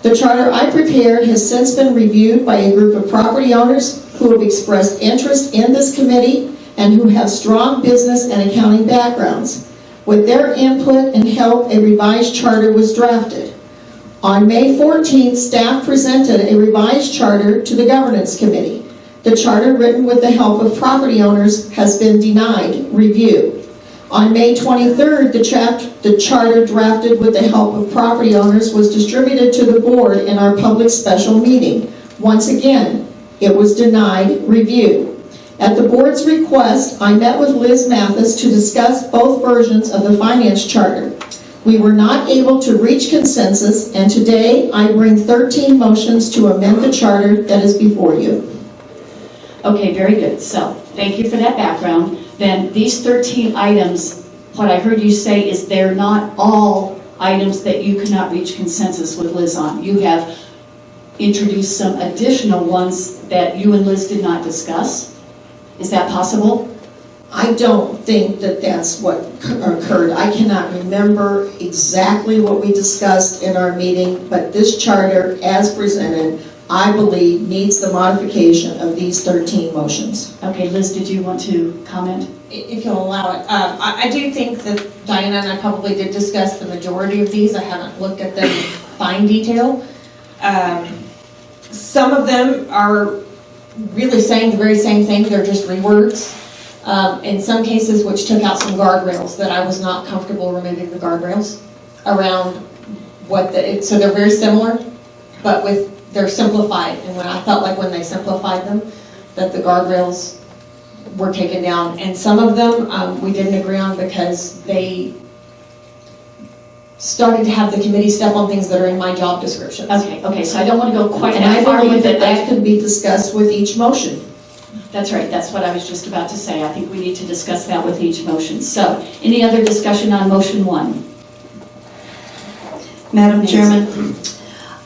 [SPEAKER 3] The charter I prepared has since been reviewed by a group of property owners who have expressed interest in this committee and who have strong business and accounting backgrounds. With their input and help, a revised charter was drafted. On May 14th, staff presented a revised charter to the governance committee. The charter, written with the help of property owners, has been denied review. On May 23rd, the charter drafted with the help of property owners was distributed to the board in our public special meeting. Once again, it was denied review. At the board's request, I met with Liz Mathis to discuss both versions of the finance charter. We were not able to reach consensus, and today I bring 13 motions to amend the charter that is before you.
[SPEAKER 2] Okay, very good. So, thank you for that background. Then these 13 items, what I heard you say is they're not all items that you cannot reach consensus with Liz on. You have introduced some additional ones that you and Liz did not discuss. Is that possible?
[SPEAKER 3] I don't think that that's what occurred. I cannot remember exactly what we discussed in our meeting, but this charter, as presented, I believe needs the modification of these 13 motions.
[SPEAKER 2] Okay, Liz, did you want to comment?
[SPEAKER 8] If you'll allow it. I do think that Diana and I probably did discuss the majority of these. I haven't looked at them in fine detail. Some of them are really saying the very same thing, they're just rewords. In some cases, which took out some guardrails that I was not comfortable removing the guardrails around what so they're very similar, but they're simplified. And when I felt like when they simplified them, that the guardrails were taken down. And some of them we didn't agree on because they started to have the committee step on things that are in my job descriptions.
[SPEAKER 2] Okay, so I don't want to go quite
[SPEAKER 3] And I
[SPEAKER 2] that far
[SPEAKER 3] believe
[SPEAKER 2] with it.
[SPEAKER 3] that can be discussed with each motion.
[SPEAKER 2] That's right, that's what I was just about to say. I think we need to discuss that with each motion. So, any other discussion on motion 1?
[SPEAKER 10] Madam Chairman,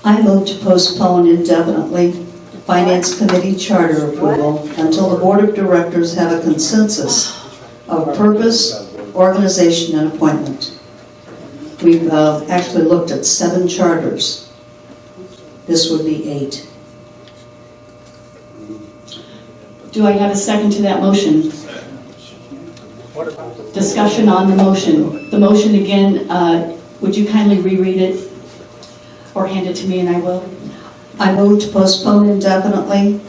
[SPEAKER 10] I move to postpone indefinitely Finance Committee charter approval until the Board of Directors have a consensus of purpose, organization, and appointment. We've actually looked at 7 charters. This would be 8.
[SPEAKER 2] Do I have a second to that motion? Discussion on the motion. The motion again, would you kindly reread it? Or hand it to me and I will?
[SPEAKER 10] I move to postpone indefinitely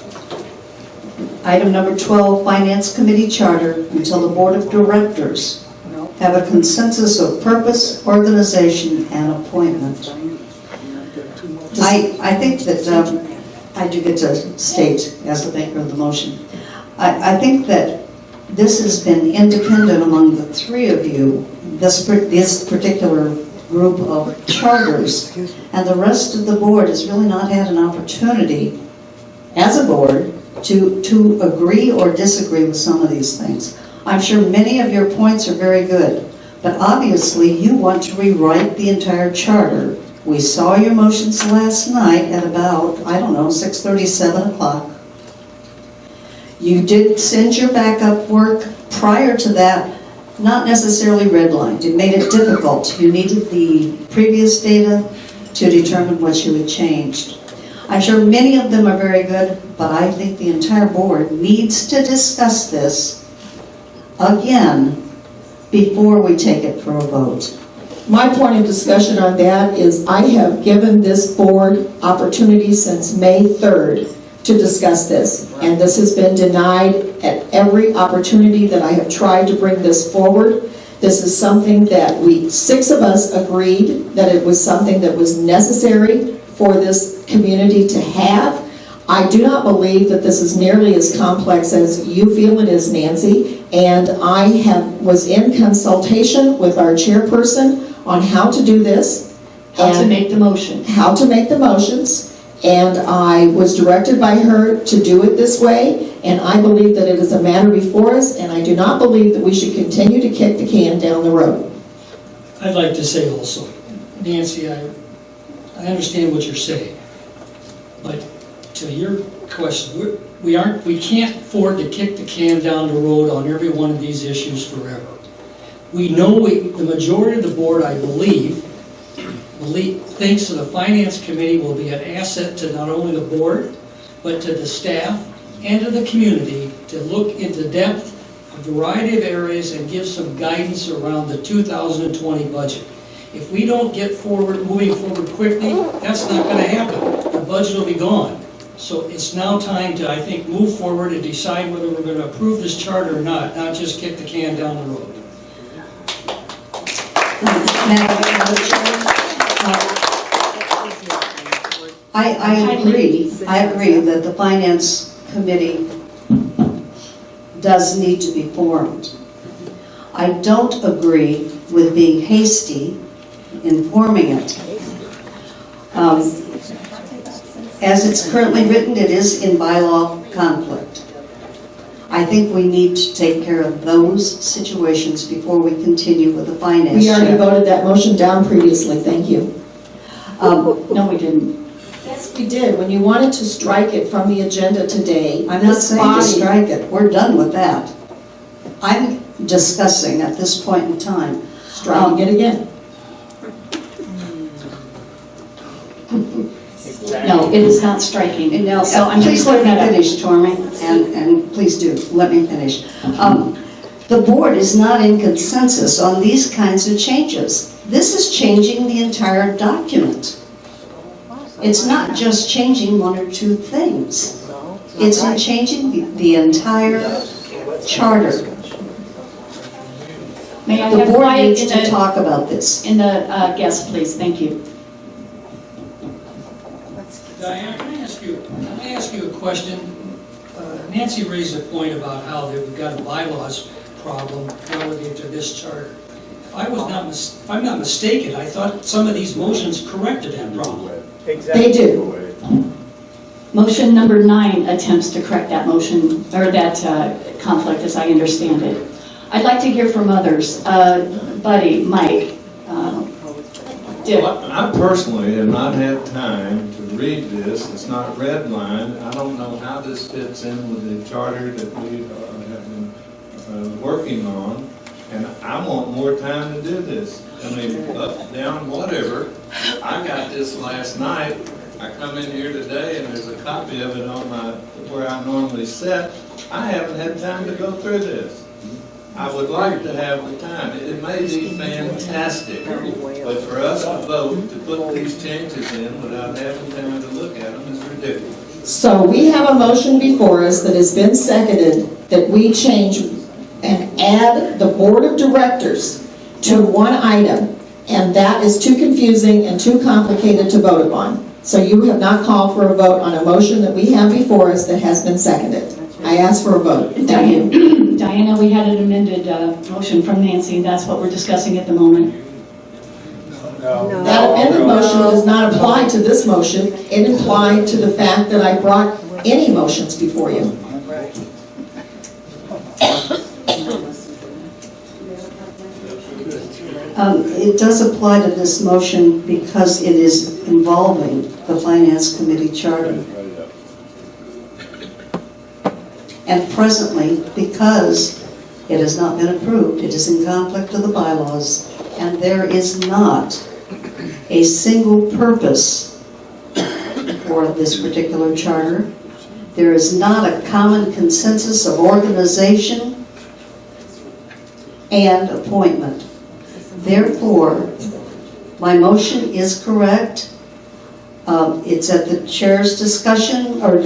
[SPEAKER 10] item number 12, Finance Committee charter, until the Board of Directors have a consensus of purpose, organization, and appointment. I think that I do get to state as the maker of the motion. I think that this has been independent among the 3 of you, this particular group of charters, and the rest of the board has really not had an opportunity as a board to agree or disagree with some of these things. I'm sure many of your points are very good, but obviously you want to rewrite the entire charter. We saw your motions last night at about, 6:30, 7 o'clock. You did send your backup work prior to that, not necessarily redlined. It made it difficult. You needed the previous data to determine what you had changed. I'm sure many of them are very good, but I think the entire board needs to discuss this again before we take it for a vote.
[SPEAKER 3] My point of discussion on that is I have given this board opportunity since May 3rd to discuss this, and this has been denied at every opportunity that I have tried to bring this forward. This is something that six of us agreed that it was something that was necessary for this community to have. I do not believe that this is nearly as complex as you feel it is, Nancy, and I was in consultation with our chairperson on how to do this.
[SPEAKER 2] How to
[SPEAKER 3] and
[SPEAKER 2] make the motion.
[SPEAKER 3] How to make the motions, and I was directed by her to do it this way, and I believe that it is a matter before us, and I do not believe that we should continue to kick the can down the road.
[SPEAKER 1] I'd like to say also, Nancy, I understand what you're saying, but to your question, we can't afford to kick the can down the road on every one of these issues forever. We know the majority of the board, I believe, thinks that the finance committee will be an asset to not only the board, but to the staff and to the community to look into depth, a variety of areas, and give some guidance around the 2020 budget. If we don't get moving forward quickly, that's not going to happen. The budget will be gone. So it's now time to, I think, move forward and decide whether we're going to approve this charter or not just kick the can down the road.
[SPEAKER 10] I agree that the finance committee does need to be formed. I don't agree with being hasty in forming it. As it's currently written, it is in bylaw conflict. I think we need to take care of those situations before we continue with the finance.
[SPEAKER 3] We already voted that motion down previously, thank you.
[SPEAKER 2] No, we didn't.
[SPEAKER 3] Yes, we did. When you wanted to strike it from the agenda today,
[SPEAKER 10] I'm not
[SPEAKER 3] this
[SPEAKER 10] saying to
[SPEAKER 3] body-
[SPEAKER 10] strike it, we're done with that. I'm discussing at this point in time.
[SPEAKER 3] striking it again.
[SPEAKER 2] No, it is not striking.
[SPEAKER 10] And now,
[SPEAKER 2] So I'm
[SPEAKER 10] please
[SPEAKER 2] just
[SPEAKER 10] let me
[SPEAKER 2] clear that up.
[SPEAKER 10] finish, Tormy, and please do, let me finish. The board is not in consensus on these kinds of changes. This is changing the entire document. It's not just changing one or two things. It's in changing the entire charter.
[SPEAKER 2] May I
[SPEAKER 10] The
[SPEAKER 2] have
[SPEAKER 10] board
[SPEAKER 2] quiet
[SPEAKER 10] needs
[SPEAKER 2] in
[SPEAKER 10] to
[SPEAKER 2] the,
[SPEAKER 10] talk about this.
[SPEAKER 2] in the guest, please? Thank you.
[SPEAKER 1] Diane, can I ask you a question? Nancy raised a point about how we've got a bylaws problem relative to this charter. If I'm not mistaken, I thought some of these motions corrected that problem.
[SPEAKER 3] They do.
[SPEAKER 2] Motion number 9 attempts to correct that motion, or that conflict, as I understand it. I'd like to hear from others. Buddy, Mike, Dick.
[SPEAKER 11] I personally have not had time to read this. It's not redlined. I don't know how this fits in with the charter that we have been working on. And I want more time to do this. I mean, up, down, whatever. I got this last night. I come in here today and there's a copy of it on where I normally sit. I haven't had time to go through this. I would like to have the time. It may be fantastic, but for us to vote to put these changes in without having time to look at them is ridiculous.
[SPEAKER 3] So we have a motion before us that has been seconded that we change and add the board of directors to one item, and that is too confusing and too complicated to vote upon. So you have not called for a vote on a motion that we have before us that has been seconded. I ask for a vote. Thank you.
[SPEAKER 2] Diana, we had an amended motion from Nancy. That's what we're discussing at the moment.
[SPEAKER 3] That amended motion does not apply to this motion. It applied to the fact that I brought any motions before you.
[SPEAKER 10] It does apply to this motion because it is involving the Finance Committee charter. And presently, because it has not been approved, it is in conflict with the bylaws, and there is not a single purpose for this particular charter. There is not a common consensus of organization and appointment. Therefore, my motion is correct. It's at the chair's discussion or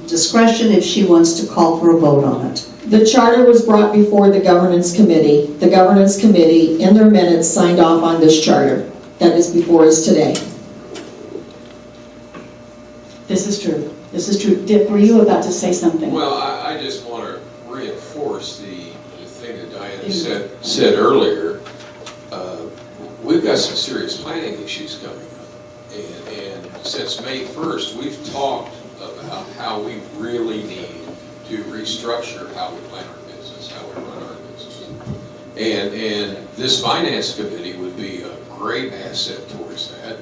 [SPEAKER 10] discretion if she wants to call for a vote on it.
[SPEAKER 3] The charter was brought before the governance committee. The governance committee, in their minutes, signed off on this charter that is before us today.
[SPEAKER 2] This is true. This is true. Dick, were you about to say something?
[SPEAKER 6] Well, I just want to reinforce the thing that Diana said earlier. We've got some serious planning issues coming up. And since May 1st, we've talked about how we really need to restructure how we plan our business, how we run our business. And this finance committee would be a great asset towards that.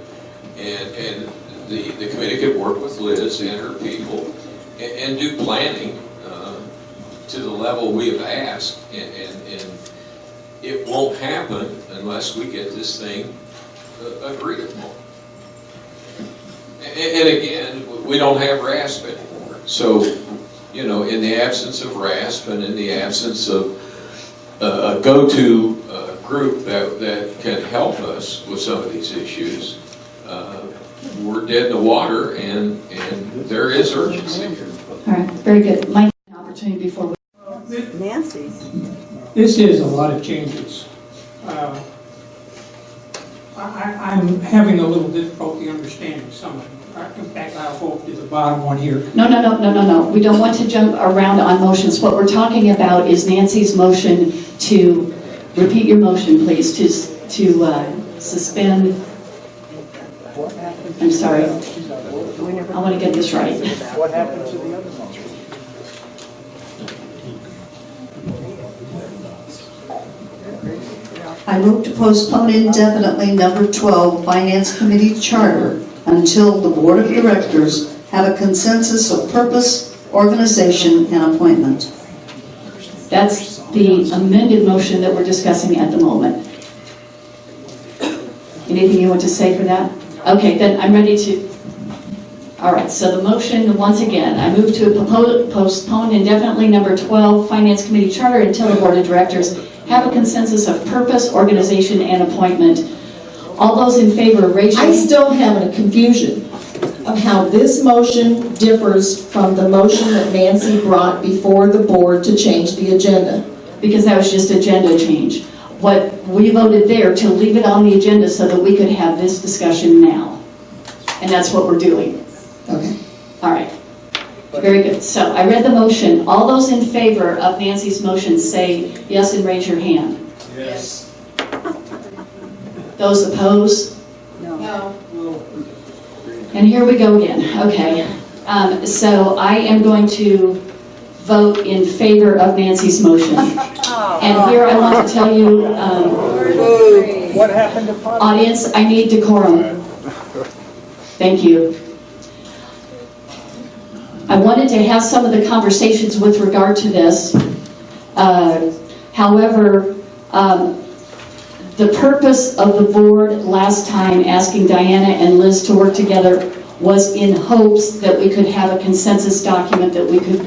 [SPEAKER 6] And the committee could work with Liz and her people and do planning to the level we have asked. And it won't happen unless we get this thing agreed upon. And again, we don't have RASP anymore. So, you know, in the absence of RASP and in the absence of a go-to group that can help us with some of these issues, we're dead in the water, and there is urgency here.
[SPEAKER 2] All right, very good. Mike, an opportunity before we...
[SPEAKER 7] Nancy's.
[SPEAKER 5] This is a lot of changes. I'm having a little difficulty understanding some of them. In fact, I'll go to the bottom one here.
[SPEAKER 2] No. We don't want to jump around on motions. What we're talking about is Nancy's motion to, repeat your motion, please, to suspend. I'm sorry. I want to get this right.
[SPEAKER 12] What happened to the other motion?
[SPEAKER 10] I move to postpone indefinitely number 12, Finance Committee Charter, until the Board of Directors have a consensus of purpose, organization, and appointment.
[SPEAKER 2] That's the amended motion that we're discussing at the moment. Anything you want to say for that? Okay, then I'm ready to... All right, so the motion, once again, I move to postpone indefinitely number 12, Finance Committee Charter, until the Board of Directors have a consensus of purpose, organization, and appointment. All those in favor, raise your
[SPEAKER 3] I
[SPEAKER 2] hand.
[SPEAKER 3] still have a confusion of how this motion differs from the motion that Nancy brought before the board to change the agenda.
[SPEAKER 2] Because that was just agenda change. What we voted there to leave it on the agenda so that we could have this discussion now. And that's what we're doing.
[SPEAKER 3] Okay.
[SPEAKER 2] All right. Very good. So I read the motion. All those in favor of Nancy's motion say yes and raise your hand.
[SPEAKER 11] Yes.
[SPEAKER 2] Those opposed?
[SPEAKER 3] No.
[SPEAKER 2] And here we go again. Okay. So I am going to vote in favor of Nancy's motion. And here I want to tell you,
[SPEAKER 12] What happened to Potter?
[SPEAKER 2] audience, I need decorum. Thank you. I wanted to have some of the conversations with regard to this. However, the purpose of the board last time asking Diana and Liz to work together was in hopes that we could have a consensus document that we could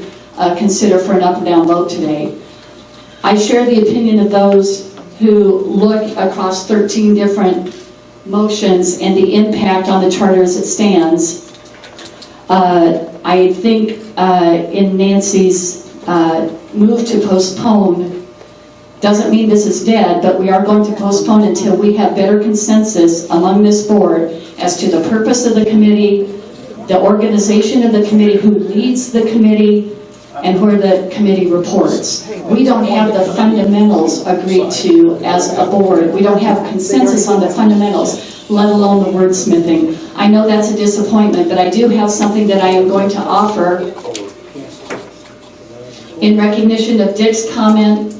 [SPEAKER 2] consider for an up and down vote today. I share the opinion of those who look across 13 different motions and the impact on the charter as it stands. I think in Nancy's move to postpone doesn't mean this is dead, but we are going to postpone until we have better consensus among this board as to the purpose of the committee, the organization of the committee, who leads the committee, and where the committee reports. We don't have the fundamentals agreed to as a board. We don't have consensus on the fundamentals, let alone the wordsmithing. I know that's a disappointment, but I do have something that I am going to offer in recognition of Dick's comment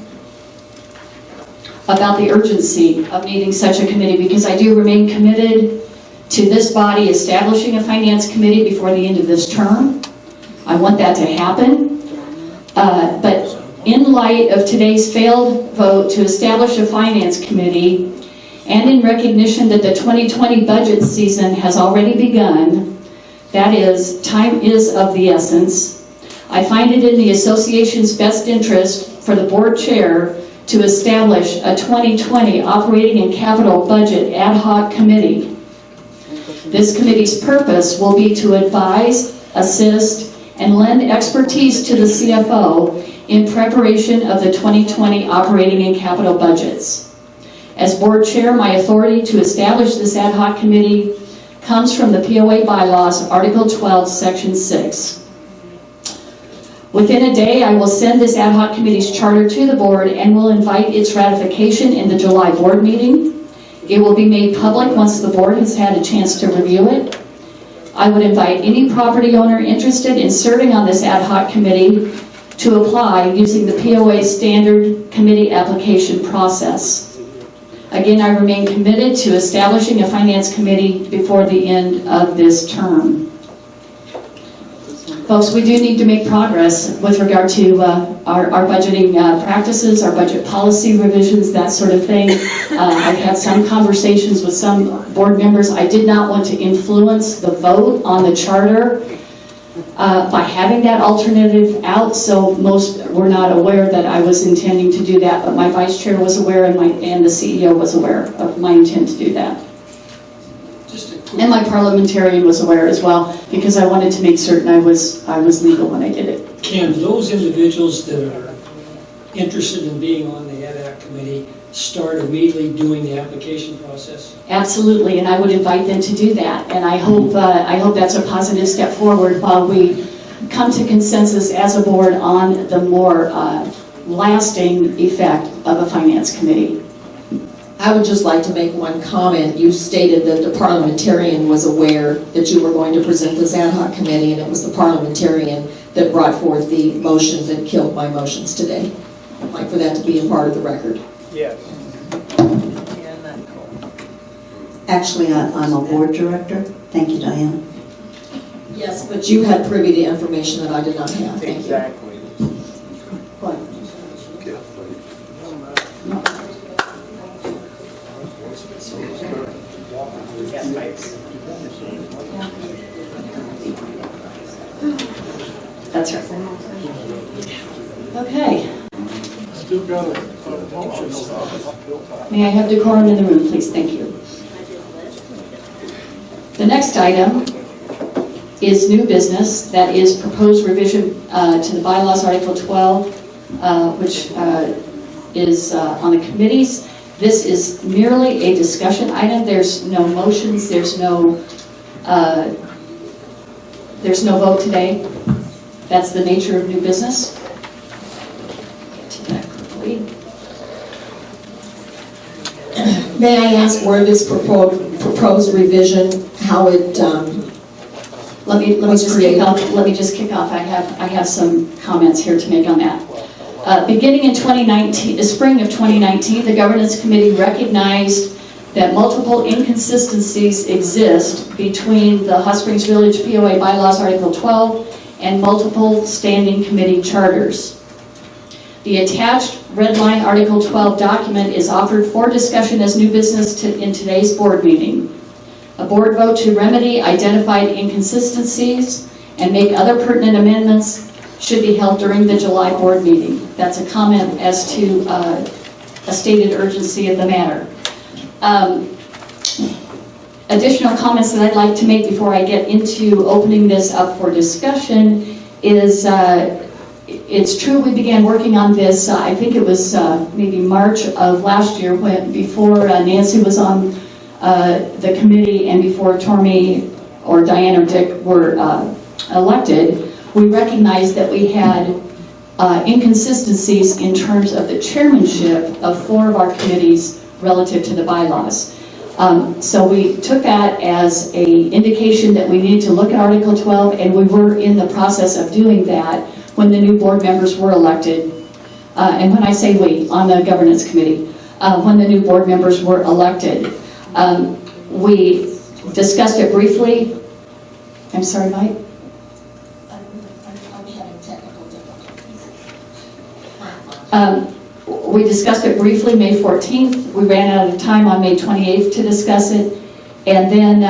[SPEAKER 2] about the urgency of needing such a committee, because I do remain committed to this body establishing a finance committee before the end of this term. I want that to happen. But in light of today's failed vote to establish a finance committee and in recognition that the 2020 budget season has already begun, that is, time is of the essence, I find it in the association's best interest for the board chair to establish a 2020 operating and capital budget ad hoc committee. This committee's purpose will be to advise, assist, and lend expertise to the CFO in preparation of the 2020 operating and capital budgets. As board chair, my authority to establish this ad hoc committee comes from the POA bylaws, Article 12, Section 6. Within a day, I will send this ad hoc committee's charter to the board and will invite its ratification in the July board meeting. It will be made public once the board has had a chance to review it. I would invite any property owner interested in serving on this ad hoc committee to apply using the POA standard committee application process. Again, I remain committed to establishing a finance committee before the end of this term. Folks, we do need to make progress with regard to our budgeting practices, our budget policy revisions, that sort of thing. I've had some conversations with some board members. I did not want to influence the vote on the charter by having that alternative out, so most were not aware that I was intending to do that, but my vice chair was aware and the CEO was aware of my intent to do that. And my parliamentarian was aware as well, because I wanted to make certain I was legal when I did it.
[SPEAKER 1] Can those individuals that are interested in being on the ad hoc committee start immediately doing the application process?
[SPEAKER 2] Absolutely, and I would invite them to do that. And I hope that's a positive step forward while we come to consensus as a board on the more lasting effect of a finance committee.
[SPEAKER 3] I would just like to make one comment. You stated that the parliamentarian was aware that you were going to present this ad hoc committee, and it was the parliamentarian that brought forth the motions and killed my motions today. I'd like for that to be a part of the record.
[SPEAKER 12] Yes.
[SPEAKER 10] Actually, I'm a board director. Thank you, Diana.
[SPEAKER 3] Yes, but you had privy to information that I did not have. Thank you.
[SPEAKER 12] Exactly.
[SPEAKER 3] What?
[SPEAKER 2] That's right. Okay.
[SPEAKER 12] Still got a motion.
[SPEAKER 2] May I have decorum in the room, please? Thank you. The next item is new business, that is proposed revision to the bylaws, Article 12, which is on the committees. This is merely a discussion item. There's no motions, there's no vote today. That's the nature of new business. Get to that quickly.
[SPEAKER 3] May I ask where this proposed revision, how it
[SPEAKER 2] Let me
[SPEAKER 3] was
[SPEAKER 2] just
[SPEAKER 3] created?
[SPEAKER 2] kick off. Let me just kick off. I have some comments here to make on that. Beginning in 2019, the spring of 2019, the Governance Committee recognized that multiple inconsistencies exist between the Hot Springs Village POA bylaws Article 12 and multiple standing committee charters. The attached red line Article 12 document is offered for discussion as new business in today's board meeting. A board vote to remedy identified inconsistencies and make other pertinent amendments should be held during the July board meeting. That's a comment as to a stated urgency of the matter. Additional comments that I'd like to make before I get into opening this up for discussion is it's true we began working on this, I think it was maybe March of last year before Nancy was on the committee and before Tormy or Diane or Dick were elected. We recognized that we had inconsistencies in terms of the chairmanship of 4 of our committees relative to the bylaws. So we took that as an indication that we needed to look at Article 12, and we were in the process of doing that when the new board members were elected. And when I say we, on the Governance Committee, when the new board members were elected. We discussed it briefly. I'm sorry, Mike? We discussed it briefly May 14th. We ran out of time on May 28th to discuss it. And then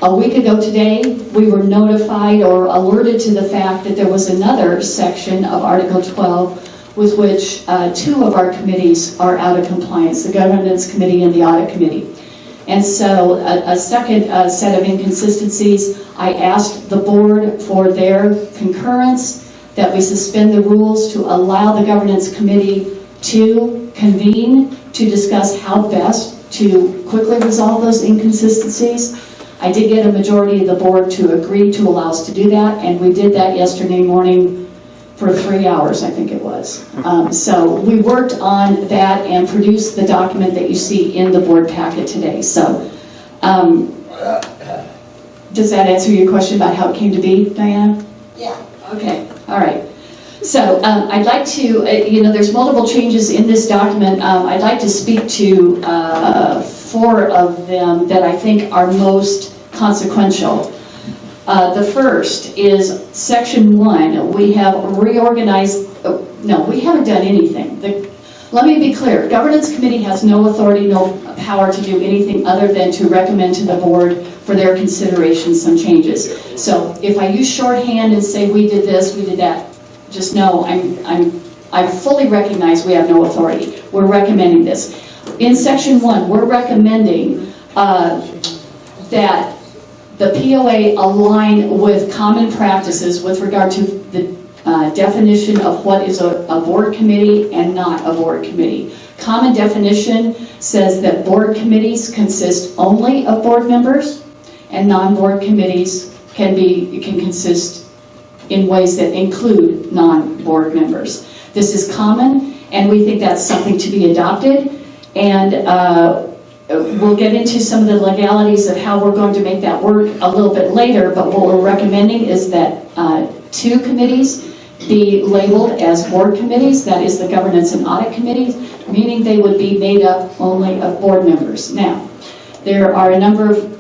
[SPEAKER 2] a week ago today, we were notified or alerted to the fact that there was another section of Article 12 with which two of our committees are out of compliance, the Governance Committee and the Audit Committee. And so a second set of inconsistencies, I asked the board for their concurrence that we suspend the rules to allow the Governance Committee to convene to discuss how best to quickly resolve those inconsistencies. I did get a majority of the board to agree to allow us to do that, and we did that yesterday morning for 3 hours, I think it was. So we worked on that and produced the document that you see in the board packet today. So does that answer your question about how it came to be, Diana?
[SPEAKER 10] Yeah.
[SPEAKER 2] Okay, all right. So I'd like to, there's multiple changes in this document. I'd like to speak to 4 of them that I think are most consequential. The first is Section 1. We have reorganized, no, we haven't done anything. Let me be clear, Governance Committee has no authority, no power to do anything other than to recommend to the board for their consideration some changes. So if I use shorthand and say we did this, we did that, just know I fully recognize we have no authority. We're recommending this. In Section 1, we're recommending that the POA align with common practices with regard to the definition of what is a board committee and not a board committee. Common definition says that board committees consist only of board members, and non-board committees can consist in ways that include non-board members. This is common, and we think that's something to be adopted, and we'll get into some of the legalities of how we're going to make that work a little bit later, but what we're recommending is that 2 committees be labeled as board committees, that is the Governance and Audit Committees, meaning they would be made up only of board members. Now, there are a number of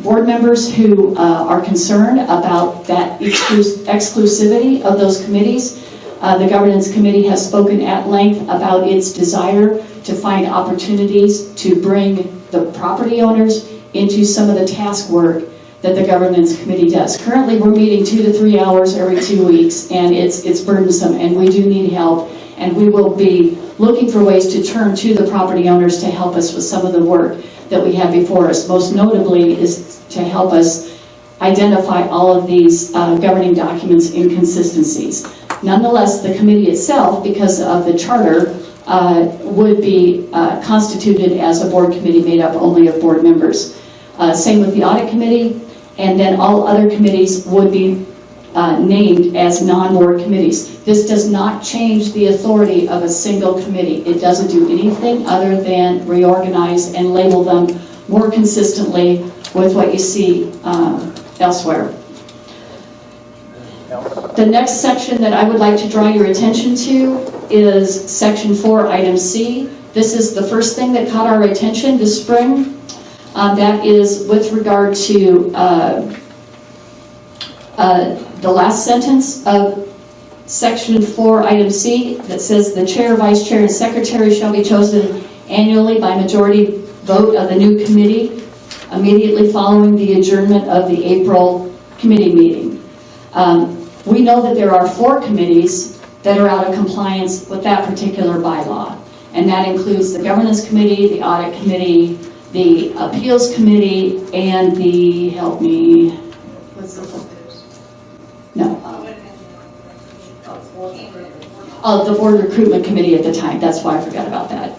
[SPEAKER 2] board members who are concerned about that exclusivity of those committees. The Governance Committee has spoken at length about its desire to find opportunities to bring the property owners into some of the task work that the Governance Committee does. Currently, we're meeting 2 to 3 hours every 2 weeks, and it's burdensome, and we do need help, and we will be looking for ways to turn to the property owners to help us with some of the work that we have before us. Most notably is to help us identify all of these governing documents inconsistencies. Nonetheless, the committee itself, because of the charter, would be constituted as a board committee made up only of board members. Same with the Audit Committee, and then all other committees would be named as non-board committees. This does not change the authority of a single committee. It doesn't do anything other than reorganize and label them more consistently with what you see elsewhere. The next section that I would like to draw your attention to is Section 4, Item C. This is the first thing that caught our attention this spring. That is with regard to the last sentence of Section 4, Item C, that says the chair, vice chair, and secretary shall be chosen annually by majority vote of the new committee immediately following the adjournment of the April committee meeting. We know that there are 4 committees that are out of compliance with that particular bylaw, and that includes the Governance Committee, the Audit Committee, the Appeals Committee, and the, help me, what's the, no. Oh, the Board Recruitment Committee at the time, that's why I forgot about that.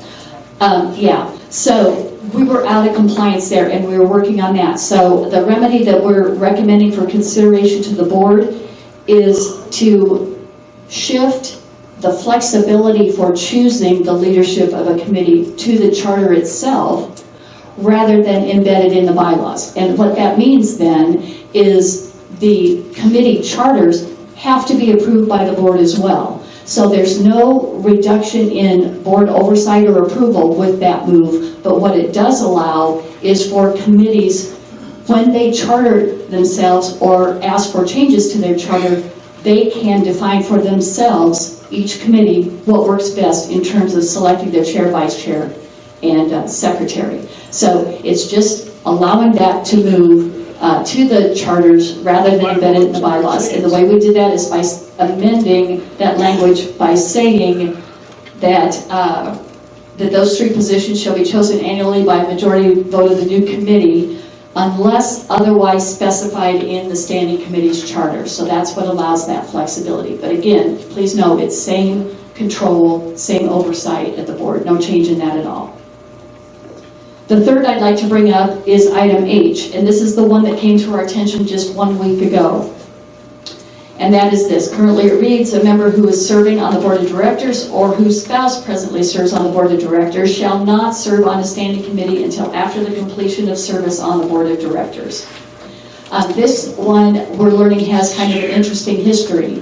[SPEAKER 2] Yeah, so we were out of compliance there, and we were working on that. So the remedy that we're recommending for consideration to the board is to shift the flexibility for choosing the leadership of a committee to the charter itself rather than embedded in the bylaws. And what that means then is the committee charters have to be approved by the board as well. So there's no reduction in board oversight or approval with that move, but what it does allow is for committees, when they charter themselves or ask for changes to their charter, they can define for themselves, each committee, what works best in terms of selecting their chair, vice chair, and secretary. So it's just allowing that to move to the charters rather than embedded in the bylaws. And the way we did that is by amending that language by saying that that those three positions shall be chosen annually by a majority vote of the new committee unless otherwise specified in the standing committee's charter. So that's what allows that flexibility. But again, please know it's same control, same oversight at the board. No change in that at all. The third I'd like to bring up is item H, and this is the one that came to our attention just 1 week ago. And that is this. Currently it reads, a member who is serving on the board of directors or whose spouse presently serves on the board of directors shall not serve on a standing committee until after the completion of service on the board of directors. This one we're learning has kind of an interesting history.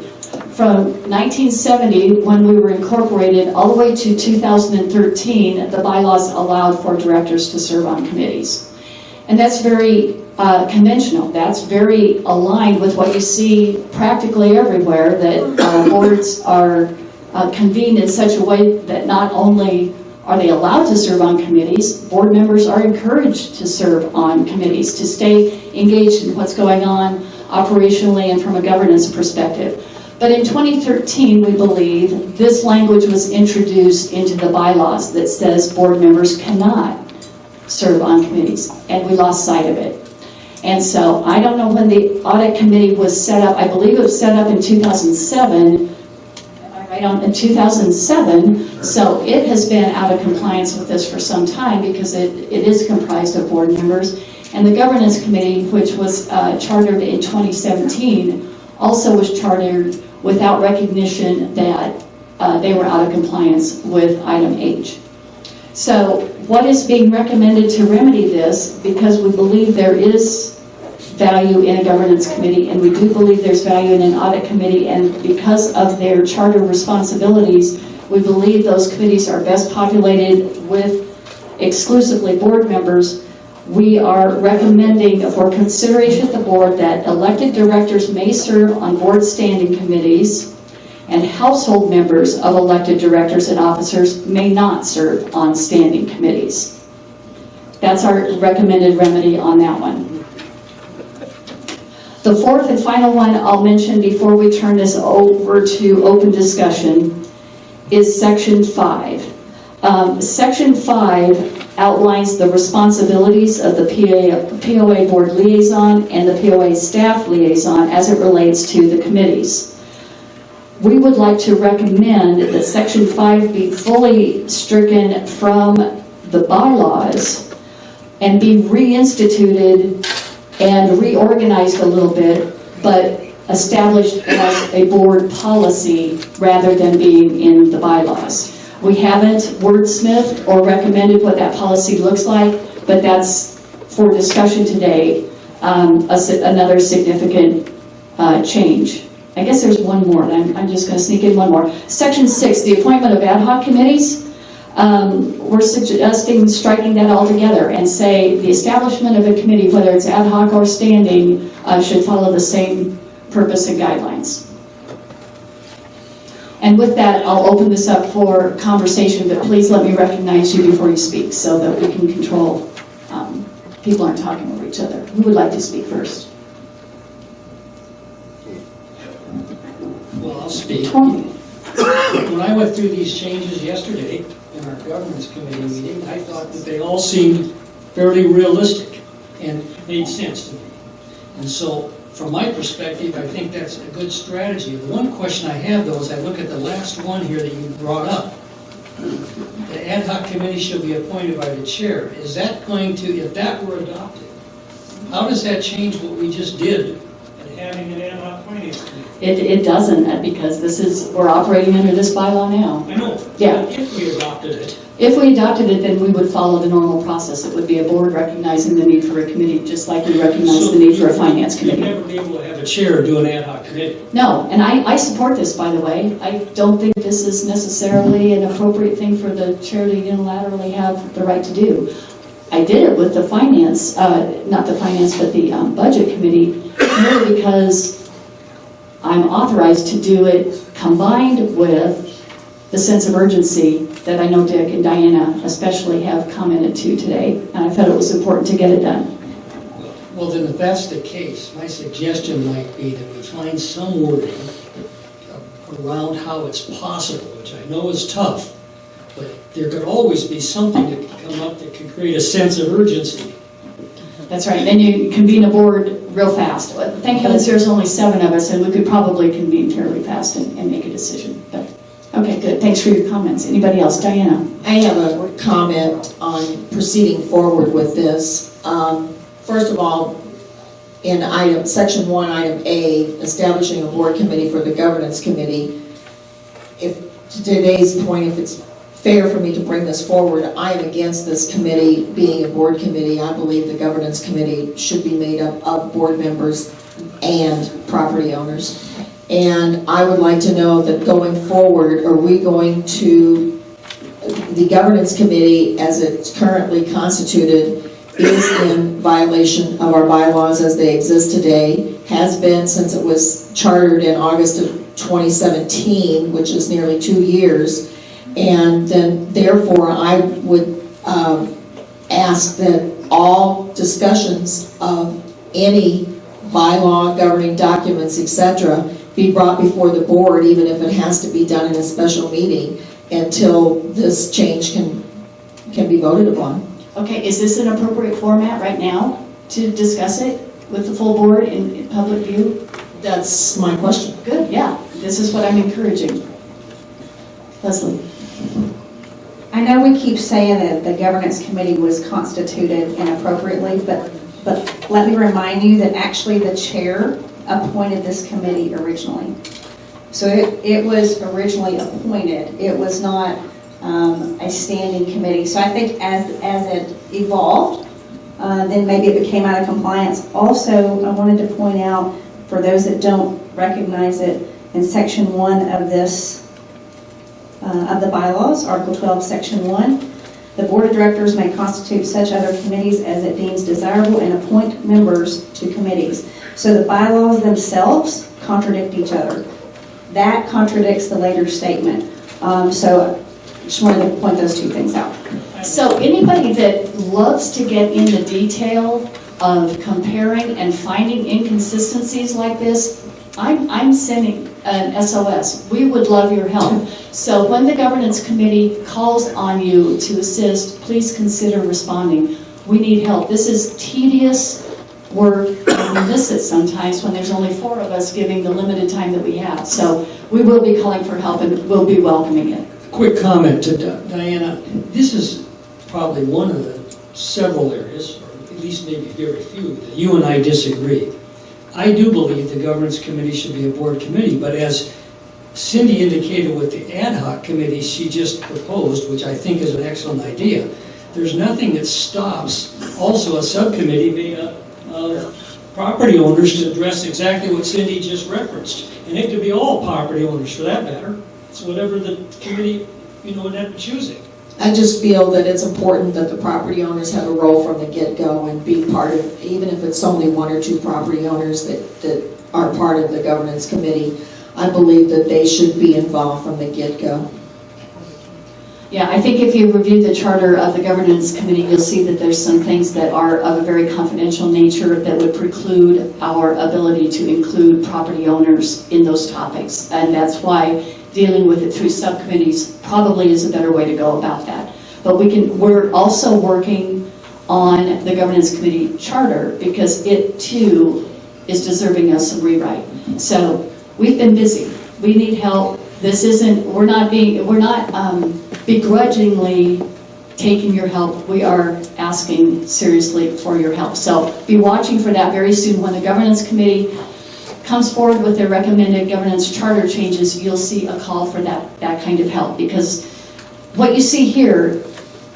[SPEAKER 2] From 1970, when we were incorporated, all the way to 2013, the bylaws allowed for directors to serve on committees. And that's very conventional. That's very aligned with what you see practically everywhere, that boards are convened in such a way that not only are they allowed to serve on committees, board members are encouraged to serve on committees, to stay engaged in what's going on operationally and from a governance perspective. But in 2013, we believe, this language was introduced into the bylaws that says board members cannot serve on committees, and we lost sight of it. And so I don't know when the audit committee was set up. I believe it was set up in 2007. Am I right on? In 2007. So it has been out of compliance with this for some time because it is comprised of board members. And the governance committee, which was chartered in 2017, also was chartered without recognition that they were out of compliance with item H. So what is being recommended to remedy this, because we believe there is value in a governance committee, and we do believe there's value in an audit committee, and because of their charter responsibilities, we believe those committees are best populated with exclusively board members. We are recommending for consideration at the board that elected directors may serve on board standing committees, and household members of elected directors and officers may not serve on standing committees. That's our recommended remedy on that one. The fourth and final one I'll mention before we turn this over to open discussion is Section 5. Section 5 outlines the responsibilities of the POA Board Liaison and the POA Staff Liaison as it relates to the committees. We would like to recommend that Section 5 be fully stricken from the bylaws and be reinstituted and reorganized a little bit, but established as a board policy rather than being in the bylaws. We haven't wordsmithed or recommended what that policy looks like, but that's for discussion today, another significant change. I guess there's one more, and I'm just going to sneak in one more. Section 6, the appointment of ad hoc committees. We're suggesting striking that all together and say the establishment of a committee, whether it's ad hoc or standing, should follow the same purpose and guidelines. And with that, I'll open this up for conversation, but please let me recognize you before you speak so that we can control, people aren't talking over each other. Who would like to speak first?
[SPEAKER 1] Well, I'll speak. When I went through these changes yesterday in our governance committee meeting, I thought that they all seemed fairly realistic and made sense to me. And so, from my perspective, I think that's a good strategy. The one question I have, though, is I look at the last one here that you brought up. The ad hoc committee shall be appointed by the chair. Is that going to, if that were adopted, how does that change what we just did in having an ad hoc finance committee?
[SPEAKER 2] It doesn't, because we're operating under this bylaw now.
[SPEAKER 1] I know.
[SPEAKER 2] Yeah.
[SPEAKER 1] But if we adopted it.
[SPEAKER 2] If we adopted it, then we would follow the normal process. It would be a board recognizing the need for a committee, just like we recognize the need for a finance committee.
[SPEAKER 1] You'd never be able to have a chair do an ad hoc committee.
[SPEAKER 2] No, and I support this, by the way. I don't think this is necessarily an appropriate thing for the chair to unilaterally have the right to do. I did it with the finance, not the finance, but the budget committee, merely because I'm authorized to do it combined with the sense of urgency that I know Dick and Diana especially have commented to today, and I thought it was important to get it done.
[SPEAKER 1] Well, then if that's the case, my suggestion might be that we find some wording around how it's possible, which I know is tough, but there could always be something that could come up that could create a sense of urgency.
[SPEAKER 2] That's right, then you convene a board real fast. Thank heavens there's only 7 of us, and we could probably convene fairly fast and make a decision. But okay, good, thanks for your comments. Anybody else? Diana?
[SPEAKER 3] I have a comment on proceeding forward with this. First of all, in section 1, item A, establishing a board committee for the governance committee, if to today's point, if it's fair for me to bring this forward, I am against this committee being a board committee. I believe the governance committee should be made up of board members and property owners. And I would like to know that going forward, are we going to, the governance committee as it's currently constituted is in violation of our bylaws as they exist today, has been since it was chartered in August of 2017, which is nearly 2 years. And then therefore I would ask that all discussions of any bylaw, governing documents, etc., be brought before the board, even if it has to be done in a special meeting, until this change can be voted upon.
[SPEAKER 2] Okay, is this an appropriate format right now to discuss it with the full board in public view?
[SPEAKER 3] That's my question.
[SPEAKER 2] Good, yeah, this is what I'm encouraging. Leslie?
[SPEAKER 4] I know we keep saying that the governance committee was constituted inappropriately, but let me remind you that actually the chair appointed this committee originally. So it was originally appointed. It was not a standing committee. So I think as it evolved, then maybe it became out of compliance. Also, I wanted to point out, for those that don't recognize it, in section 1 of this of the bylaws, Article 12, Section 1, the board of directors may constitute such other committees as it deems desirable and appoint members to committees. So the bylaws themselves contradict each other. That contradicts the later statement. So I just wanted to point those 2 things out.
[SPEAKER 2] So anybody that loves to get into detail of comparing and finding inconsistencies like this, I'm sending an SOS. We would love your help. So when the governance committee calls on you to assist, please consider responding. We need help. This is tedious work, and we miss it sometimes when there's only 4 of us giving the limited time that we have. So we will be calling for help, and we'll be welcoming it.
[SPEAKER 1] Quick comment to Diana. This is probably one of the several areas, or at least maybe very few, that you and I disagree. I do believe the governance committee should be a board committee, but as Cindy indicated with the ad hoc committee she just proposed, which I think is an excellent idea, there's nothing that stops also a subcommittee being of property owners to address exactly what Cindy just referenced. And it could be all property owners for that matter. It's whatever the committee, would end up choosing.
[SPEAKER 3] I just feel that it's important that the property owners have a role from the get-go and be part of, even if it's only 1 or 2 property owners that are part of the governance committee, I believe that they should be involved from the get-go.
[SPEAKER 2] Yeah, I think if you review the charter of the governance committee, you'll see that there's some things that are of a very confidential nature that would preclude our ability to include property owners in those topics. And that's why dealing with it through subcommittees probably is a better way to go about that. But we're also working on the governance committee charter because it too is deserving of some rewrite. So we've been busy. We need help. This isn't, we're not begrudgingly taking your help. We are asking seriously for your help. So be watching for that very soon. When the governance committee comes forward with their recommended governance charter changes, you'll see a call for that kind of help, because what you see here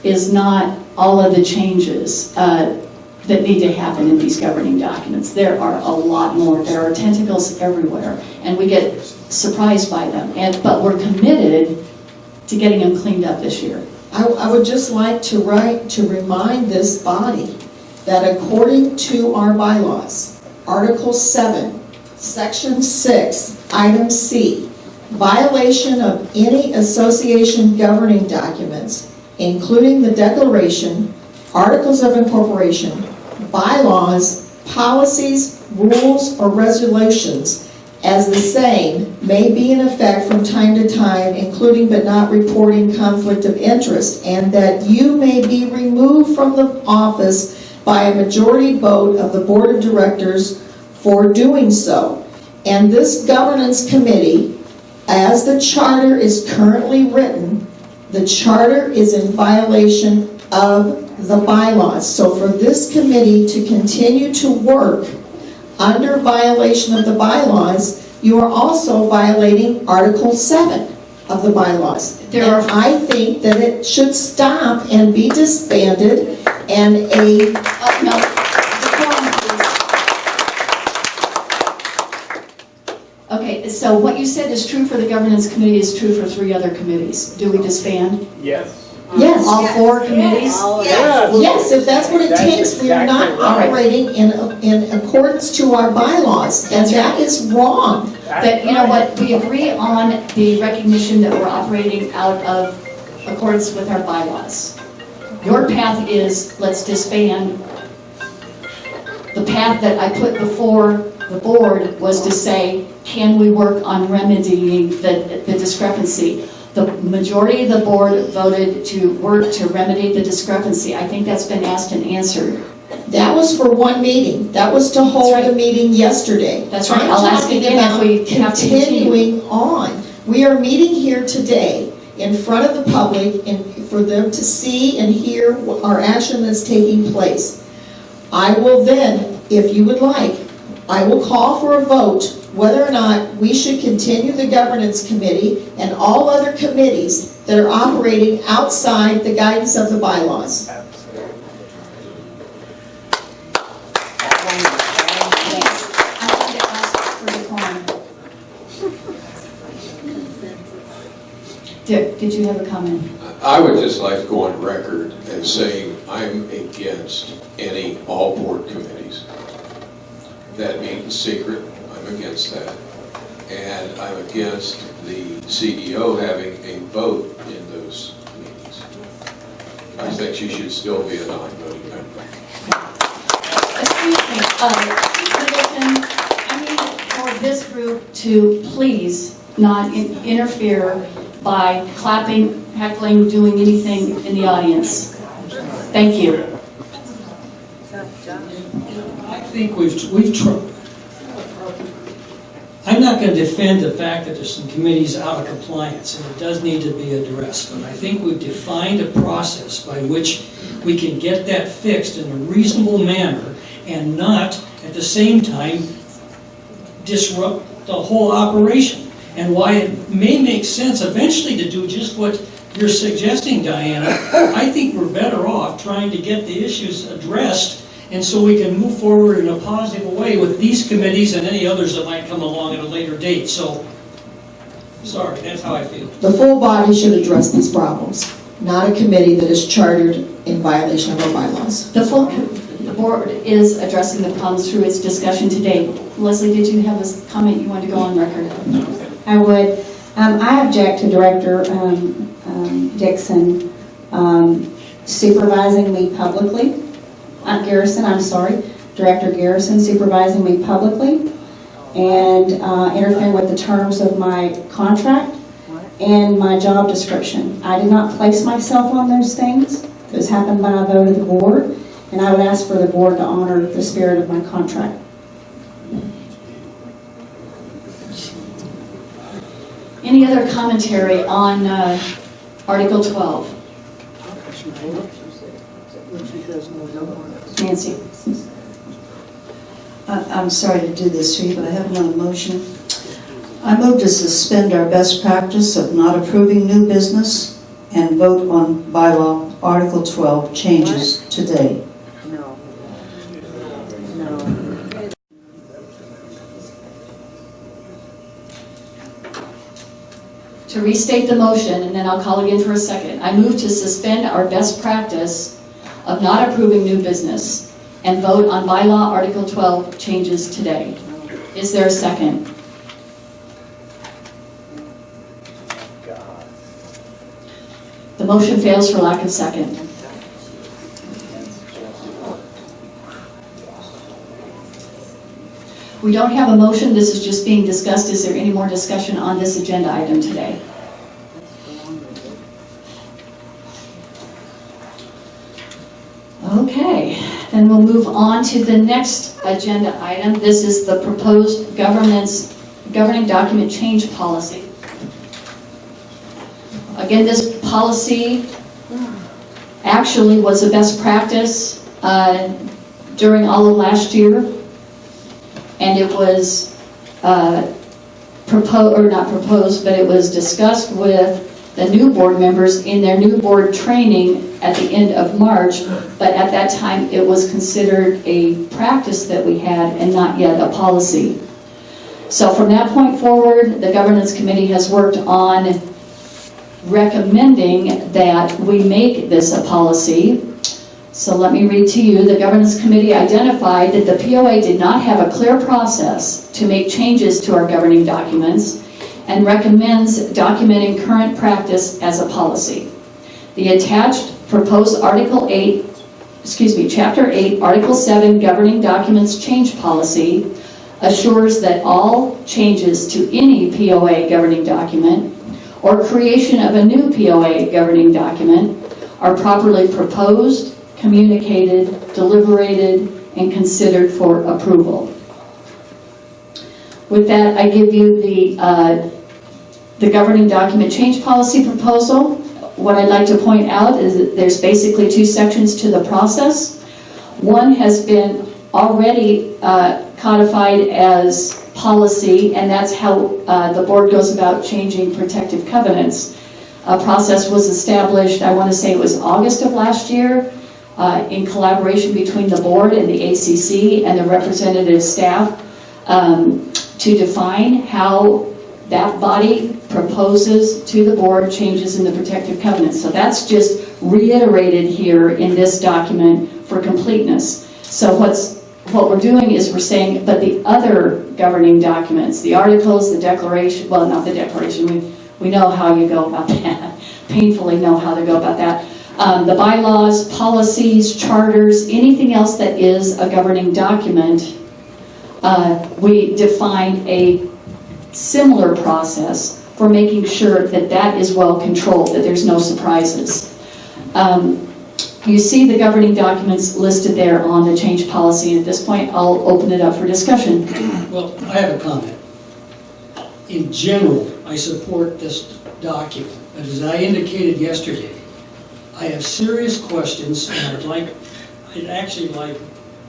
[SPEAKER 2] is not all of the changes that need to happen in these governing documents. There are a lot more. There are tentacles everywhere, and we get surprised by them. But we're committed to getting them cleaned up this year.
[SPEAKER 3] I would just like to remind this body that according to our bylaws, Article 7 Section 6, Item C, violation of any association governing documents, including the declaration, articles of incorporation, bylaws, policies, rules, or resolutions, as the same may be in effect from time to time, including but not reporting conflict of interest, and that you may be removed from the office by a majority vote of the board of directors for doing so. And this governance committee, as the charter is currently written, the charter is in violation of the bylaws. So for this committee to continue to work under violation of the bylaws, you are also violating Article 7 of the bylaws. And I think that it should stop and be disbanded, and
[SPEAKER 2] No. Okay, so what you said is true for the governance committee is true for 3 other committees. Do we disband?
[SPEAKER 12] Yes.
[SPEAKER 3] yes.
[SPEAKER 2] All 4 committees?
[SPEAKER 3] Yes, if that's what it takes, we are not operating in accordance to our bylaws, and that is wrong.
[SPEAKER 2] But you know what, we agree on the recognition that we're operating out of accordance with our bylaws. Your path is, let's disband. The path that I put before the board was to say, can we work on remedying the discrepancy? The majority of the board voted to work to remedy the discrepancy. I think that's been asked and answered.
[SPEAKER 3] That was for one meeting. That was to hold a meeting yesterday.
[SPEAKER 2] That's right. I'll ask again if we have to continue.
[SPEAKER 3] Continuing on. We are meeting here today in front of the public and for them to see and hear our action that's taking place. I will then, if you would like, I will call for a vote whether or not we should continue the governance committee and all other committees that are operating outside the guidance of the bylaws.
[SPEAKER 2] Dick, did you have a comment?
[SPEAKER 6] I would just like to go on record as saying I'm against any all board committees that meet in secret. I'm against that. And I'm against the CEO having a vote in those meetings. I think she should still be a non-voting member.
[SPEAKER 2] Excuse me, Commission, I need for this group to please not interfere by clapping, heckling, doing anything in the audience. Thank you.
[SPEAKER 1] I think we've tried. I'm not going to defend the fact that there's some committees out of compliance, and it does need to be addressed, but I think we've defined a process by which we can get that fixed in a reasonable manner and not, at the same time, disrupt the whole operation. And why it may make sense eventually to do just what you're suggesting, Diana. I think we're better off trying to get the issues addressed, and so we can move forward in a positive way with these committees and any others that might come along at a later date. So, sorry, that's how I feel.
[SPEAKER 3] The full body should address these problems, not a committee that is chartered in violation of our bylaws.
[SPEAKER 2] The board is addressing the problems through its discussion today. Leslie, did you have a comment you wanted to go on record?
[SPEAKER 4] I would. I object to Director Dixon supervising me publicly. Garrison, I'm sorry. Director Garrison supervising me publicly and interfering with the terms of my contract and my job description. I did not place myself on those things. Those happened by a vote of the board, and I would ask for the board to honor the spirit of my contract.
[SPEAKER 2] Any other commentary on Article 12? Nancy.
[SPEAKER 10] I'm sorry to do this to you, but I have another motion. I move to suspend our best practice of not approving new business and vote on bylaw Article 12 changes today.
[SPEAKER 7] No.
[SPEAKER 2] To restate the motion, and then I'll call again for a second. I move to suspend our best practice of not approving new business and vote on bylaw Article 12 changes today. Is there a second? The motion fails for lack of second. We don't have a motion, this is just being discussed. Is there any more discussion on this agenda item today? Okay, then we'll move on to the next agenda item. This is the proposed governing document change policy. Again, this policy actually was a best practice during all of last year, and it was it was discussed with the new board members in their new board training at the end of March, but at that time it was considered a practice that we had and not yet a policy. So from that point forward, the governance committee has worked on recommending that we make this a policy. So let me read to you. The governance committee identified that the POA did not have a clear process to make changes to our governing documents and recommends documenting current practice as a policy. The attached proposed Chapter 8, Article 7 Governing Documents Change Policy assures that all changes to any POA governing document or creation of a new POA governing document are properly proposed, communicated, deliberated, and considered for approval. With that, I give you the governing document change policy proposal. What I'd like to point out is that there's basically two sections to the process. One has been already codified as policy, and that's how the board goes about changing protective covenants. A process was established, I want to say it was August of last year, in collaboration between the board and the ACC and the representative staff to define how that body proposes to the board changes in the protective covenants. So that's just reiterated here in this document for completeness. So what we're doing is we're saying, but the other governing documents, the articles, the declaration, well, not the declaration, we know how you go about that, painfully know how to go about that. The bylaws, policies, charters, anything else that is a governing document, we define a similar process for making sure that that is well controlled, that there's no surprises. You see the governing documents listed there on the change policy, and at this point I'll open it up for discussion.
[SPEAKER 1] Well, I have a comment. In general, I support this document, but as I indicated yesterday, I have serious questions, and I'd actually like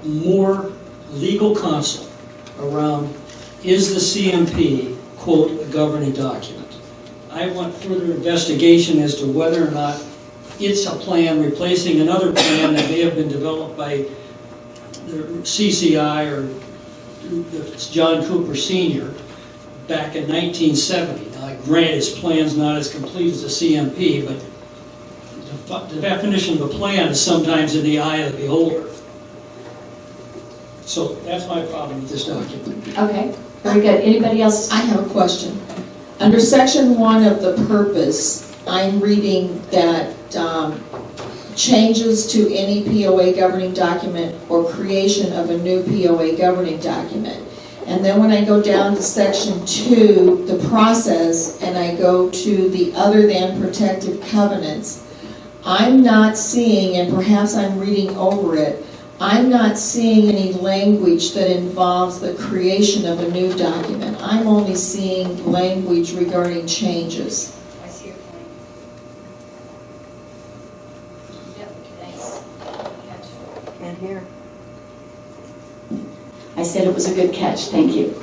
[SPEAKER 1] more legal counsel around, is the CMP, quote, a governing document? I want further investigation as to whether or not it's a plan replacing another plan that may have been developed by the CCI or John Cooper Sr. back in 1970. Now, granted, his plan's not as complete as the CMP, but the definition of a plan is sometimes in the eye of the beholder. So that's my problem with this document.
[SPEAKER 2] Okay, very good. Anybody else?
[SPEAKER 3] I have a question. Under section 1 of the purpose, I'm reading that changes to any POA governing document or creation of a new POA governing document. And then when I go down to section 2, the process, and I go to the other than protective covenants, I'm not seeing, and perhaps I'm reading over it, I'm not seeing any language that involves the creation of a new document. I'm only seeing language regarding changes.
[SPEAKER 2] I see your point. Yep, thanks. Catch.
[SPEAKER 7] And here.
[SPEAKER 2] I said it was a good catch, thank you.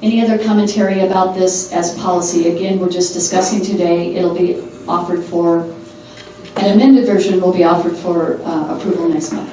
[SPEAKER 2] Any other commentary about this as policy? Again, we're just discussing today. It'll be offered for, an amended version will be offered for approval next month.